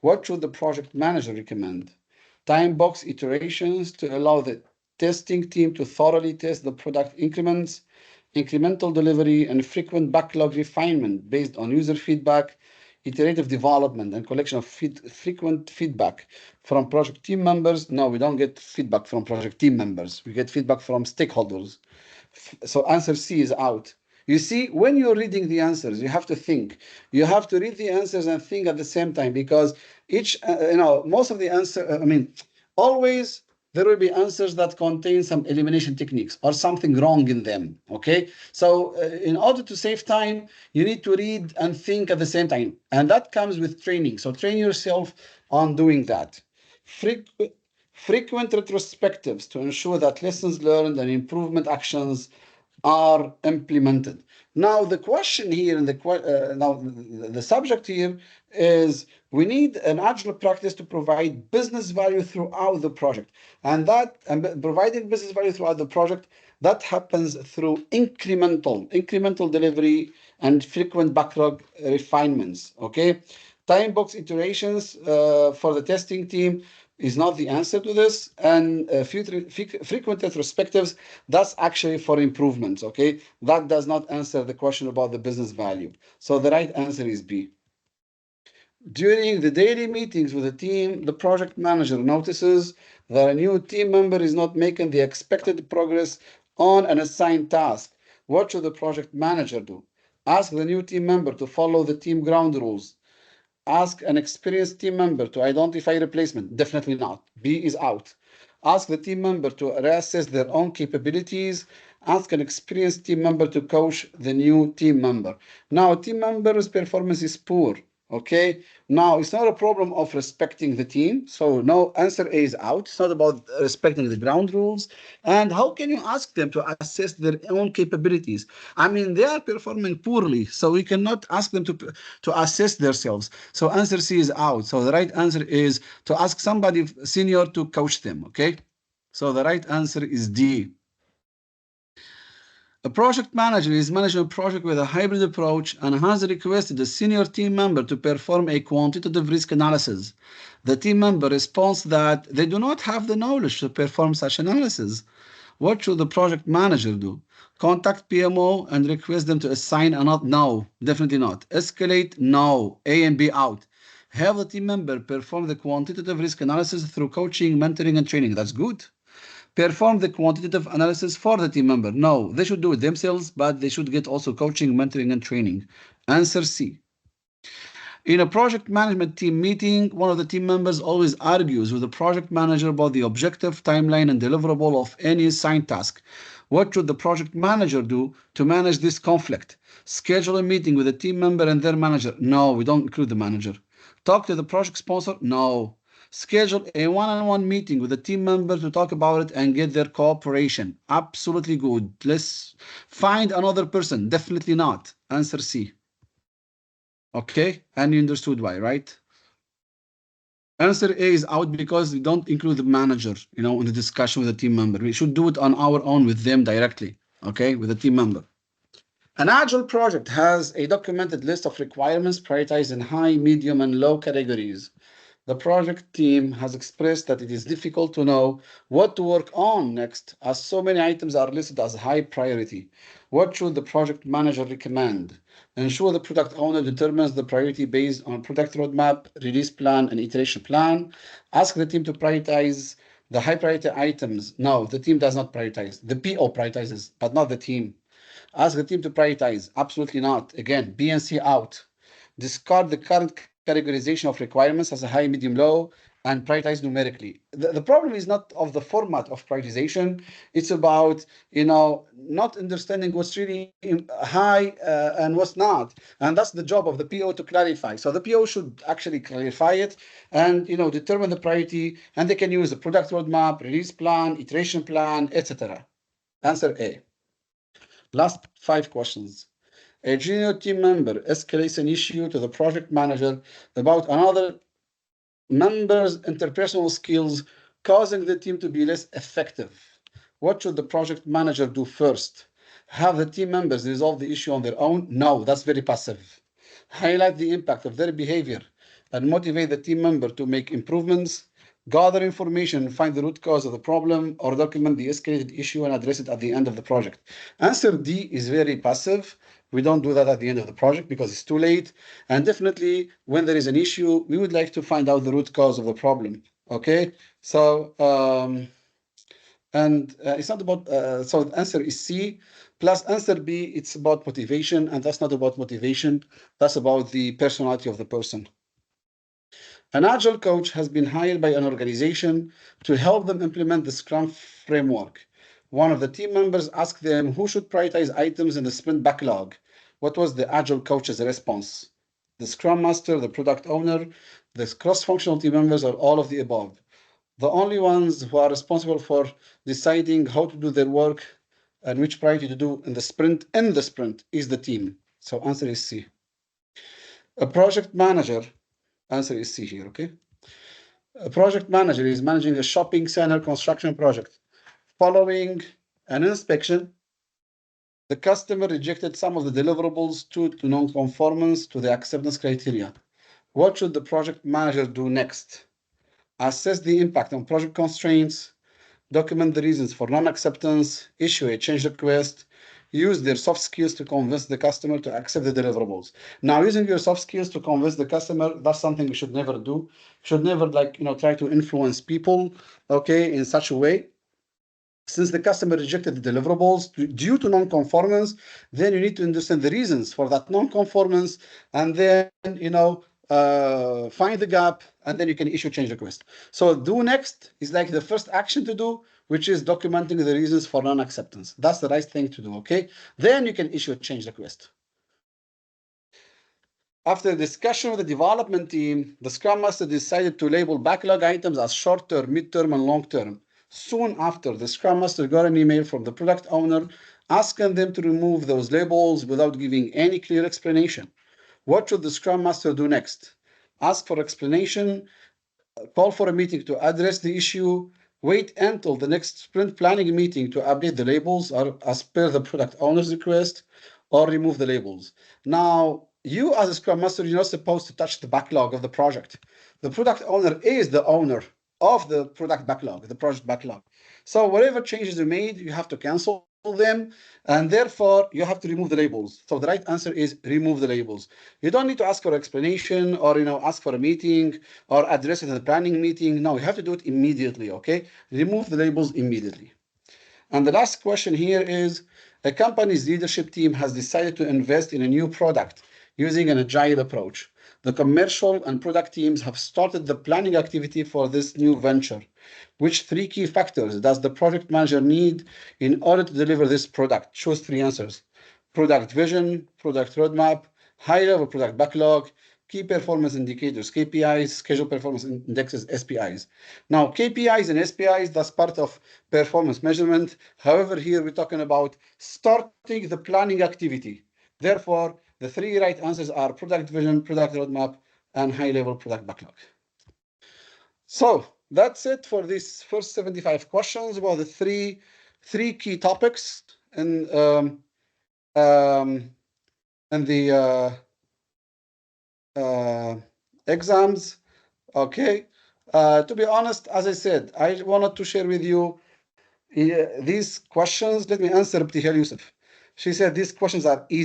What should the project manager recommend? Time box iterations to allow the testing team to thoroughly test the product increments, incremental delivery, and frequent backlog refinement based on user feedback, iterative development, and collection of frequent feedback from project team members. No, we don't get feedback from project team members. We get feedback from stakeholders. So answer C is out. You see, when you're reading the answers, you have to think. You have to read the answers and think at the same time because each, most of the answer, always there will be answers that contain some elimination techniques or something wrong in them. Okay. So in order to save time, you need to read and think at the same time. And that comes with training. So train yourself on doing that. Frequent retrospectives to ensure that lessons learned and improvement actions are implemented. Now, the question here, and the subject here is we need an agile practice to provide business value throughout the project. And providing business value throughout the project, that happens through incremental delivery and frequent backlog refinements. Okay. Time box iterations for the testing team is not the answer to this, and frequent retrospectives, that's actually for improvements, okay? That does not answer the question about the business value. So the right answer is B. During the daily meetings with the team, the project manager notices that a new team member is not making the expected progress on an assigned task. What should the project manager do? Ask the new team member to follow the team ground rules. Ask an experienced team member to identify replacement. Definitely not. B is out. Ask the team member to reassess their own capabilities. Ask an experienced team member to coach the new team member. Now, team member's performance is poor. Okay. Now, it's not a problem of respecting the team. So, no, answer A is out. It's not about respecting the ground rules. And how can you ask them to assess their own capabilities? I mean, they are performing poorly. So, we cannot ask them to assess themselves. So, answer C is out. So, the right answer is to ask somebody senior to coach them. Okay. So, the right answer is D. A project manager is managing a project with a hybrid approach and has requested a senior team member to perform a quantitative risk analysis. The team member responds that they do not have the knowledge to perform such analysis. What should the project manager do? Contact PMO and request them to assign another? No, definitely not. Escalate? No. A and B out. Have the team member perform the quantitative risk analysis through coaching, mentoring, and training. That's good. Perform the quantitative analysis for the team member. No, they should do it themselves, but they should get also coaching, mentoring, and training. Answer C. In a project management team meeting, one of the team members always argues with the project manager about the objective, timeline, and deliverable of any assigned task. What should the project manager do to manage this conflict? Schedule a meeting with the team member and their manager. No, we don't include the manager. Talk to the project sponsor. No. Schedule a one-on-one meeting with the team member to talk about it and get their cooperation. Absolutely good. Let's find another person. Definitely not. Answer C. Okay, and you understood why, right? Answer A is out because we don't include the manager, in the discussion with the team member. We should do it on our own with them directly, okay, with the team member. An Agile project has a documented list of requirements prioritized in high, medium, and low categories. The project team has expressed that it is difficult to know what to work on next, as so many items are listed as high priority. What should the project manager recommend? Ensure the product owner determines the priority based on product roadmap, release plan, and iteration plan. Ask the team to prioritize the high priority items. No, the team does not prioritize. The PO prioritizes, but not the team. Ask the team to prioritize. Absolutely not. Again, B and C out. Discard the current categorization of requirements as a high, medium, low, and prioritize numerically. The problem is not of the format of prioritization. It's about, not understanding what's really high and what's not. And that's the job of the PO to clarify. So the PO should actually clarify it and, determine the priority. And they can use the product roadmap, release plan, iteration plan, etc. Answer A. Last 5 questions. A junior team member escalates an issue to the project manager about another member's interpersonal skills, causing the team to be less effective. What should the project manager do first? Have the team members resolve the issue on their own? No, that's very passive. Highlight the impact of their behavior and motivate the team member to make improvements. Gather information, find the root cause of the problem, or document the escalated issue and address it at the end of the project. Answer D is very passive. We don't do that at the end of the project because it's too late. And definitely, when there is an issue, we would like to find out the root cause of the problem. Okay, so it's not about. So the answer is C. Plus answer B, it's about motivation, and that's not about motivation. That's about the personality of the person. An Agile coach has been hired by an organization to help them implement the Scrum framework. One of the team members asked them who should prioritize items in the sprint backlog. What was the Agile coach's response? The Scrum Master, the product owner, the cross-functional team members, or all of the above. The only ones who are responsible for deciding how to do their work and which priority to do in the sprint is the team. So answer is C. A project manager, answer is C here, okay? A project manager is managing a shopping center construction project. Following an inspection, the customer rejected some of the deliverables due to non-conformance to the acceptance criteria. What should the project manager do next? Assess the impact on project constraints, document the reasons for non-acceptance, issue a change request, use their soft skills to convince the customer to accept the deliverables. Now, using your soft skills to convince the customer, that's something we should never do. Should never try to influence people, okay, in such a way. Since the customer rejected the deliverables due to non-conformance, then you need to understand the reasons for that non-conformance, and then find the gap, and then you can issue change request. So do next is like the first action to do, which is documenting the reasons for non-acceptance. That's the right thing to do, okay? Then you can issue a change request. After discussion with the development team, the Scrum Master decided to label backlog items as short-term, mid-term, and long-term. Soon after, the Scrum Master got an email from the product owner asking them to remove those labels without giving any clear explanation. What should the Scrum Master do next? Ask for explanation, call for a meeting to address the issue, wait until the next sprint planning meeting to update the labels or as per the product owner's request, or remove the labels. Now, you as a Scrum Master, you're not supposed to touch the backlog of the project. The product owner is the owner of the product backlog, the project backlog. So whatever changes are made, you have to cancel them, and therefore you have to remove the labels. So the right answer is remove the labels. You don't need to ask for explanation or ask for a meeting or address it in the planning meeting. No, you have to do it immediately, okay? Remove the labels immediately. And the last question here is, a company's leadership team has decided to invest in a new product using an agile approach. The commercial and product teams have started the planning activity for this new venture. Which three key factors does the project manager need in order to deliver this product? Choose three answers. Product vision, product roadmap, high-level product backlog, key performance indicators, KPIs, schedule performance indexes, SPIs. Now, KPIs and SPIs, that's part of performance measurement. However, here we're talking about starting the planning activity. Therefore, the three right answers are product vision, product roadmap, and high-level product backlog. So that's it for these first 75 questions about the three key topics in the exams. Okay. To be honest, as I said, I wanted to share with you these questions. Let me answer Ibtihal Yusuf. She said these questions are easy.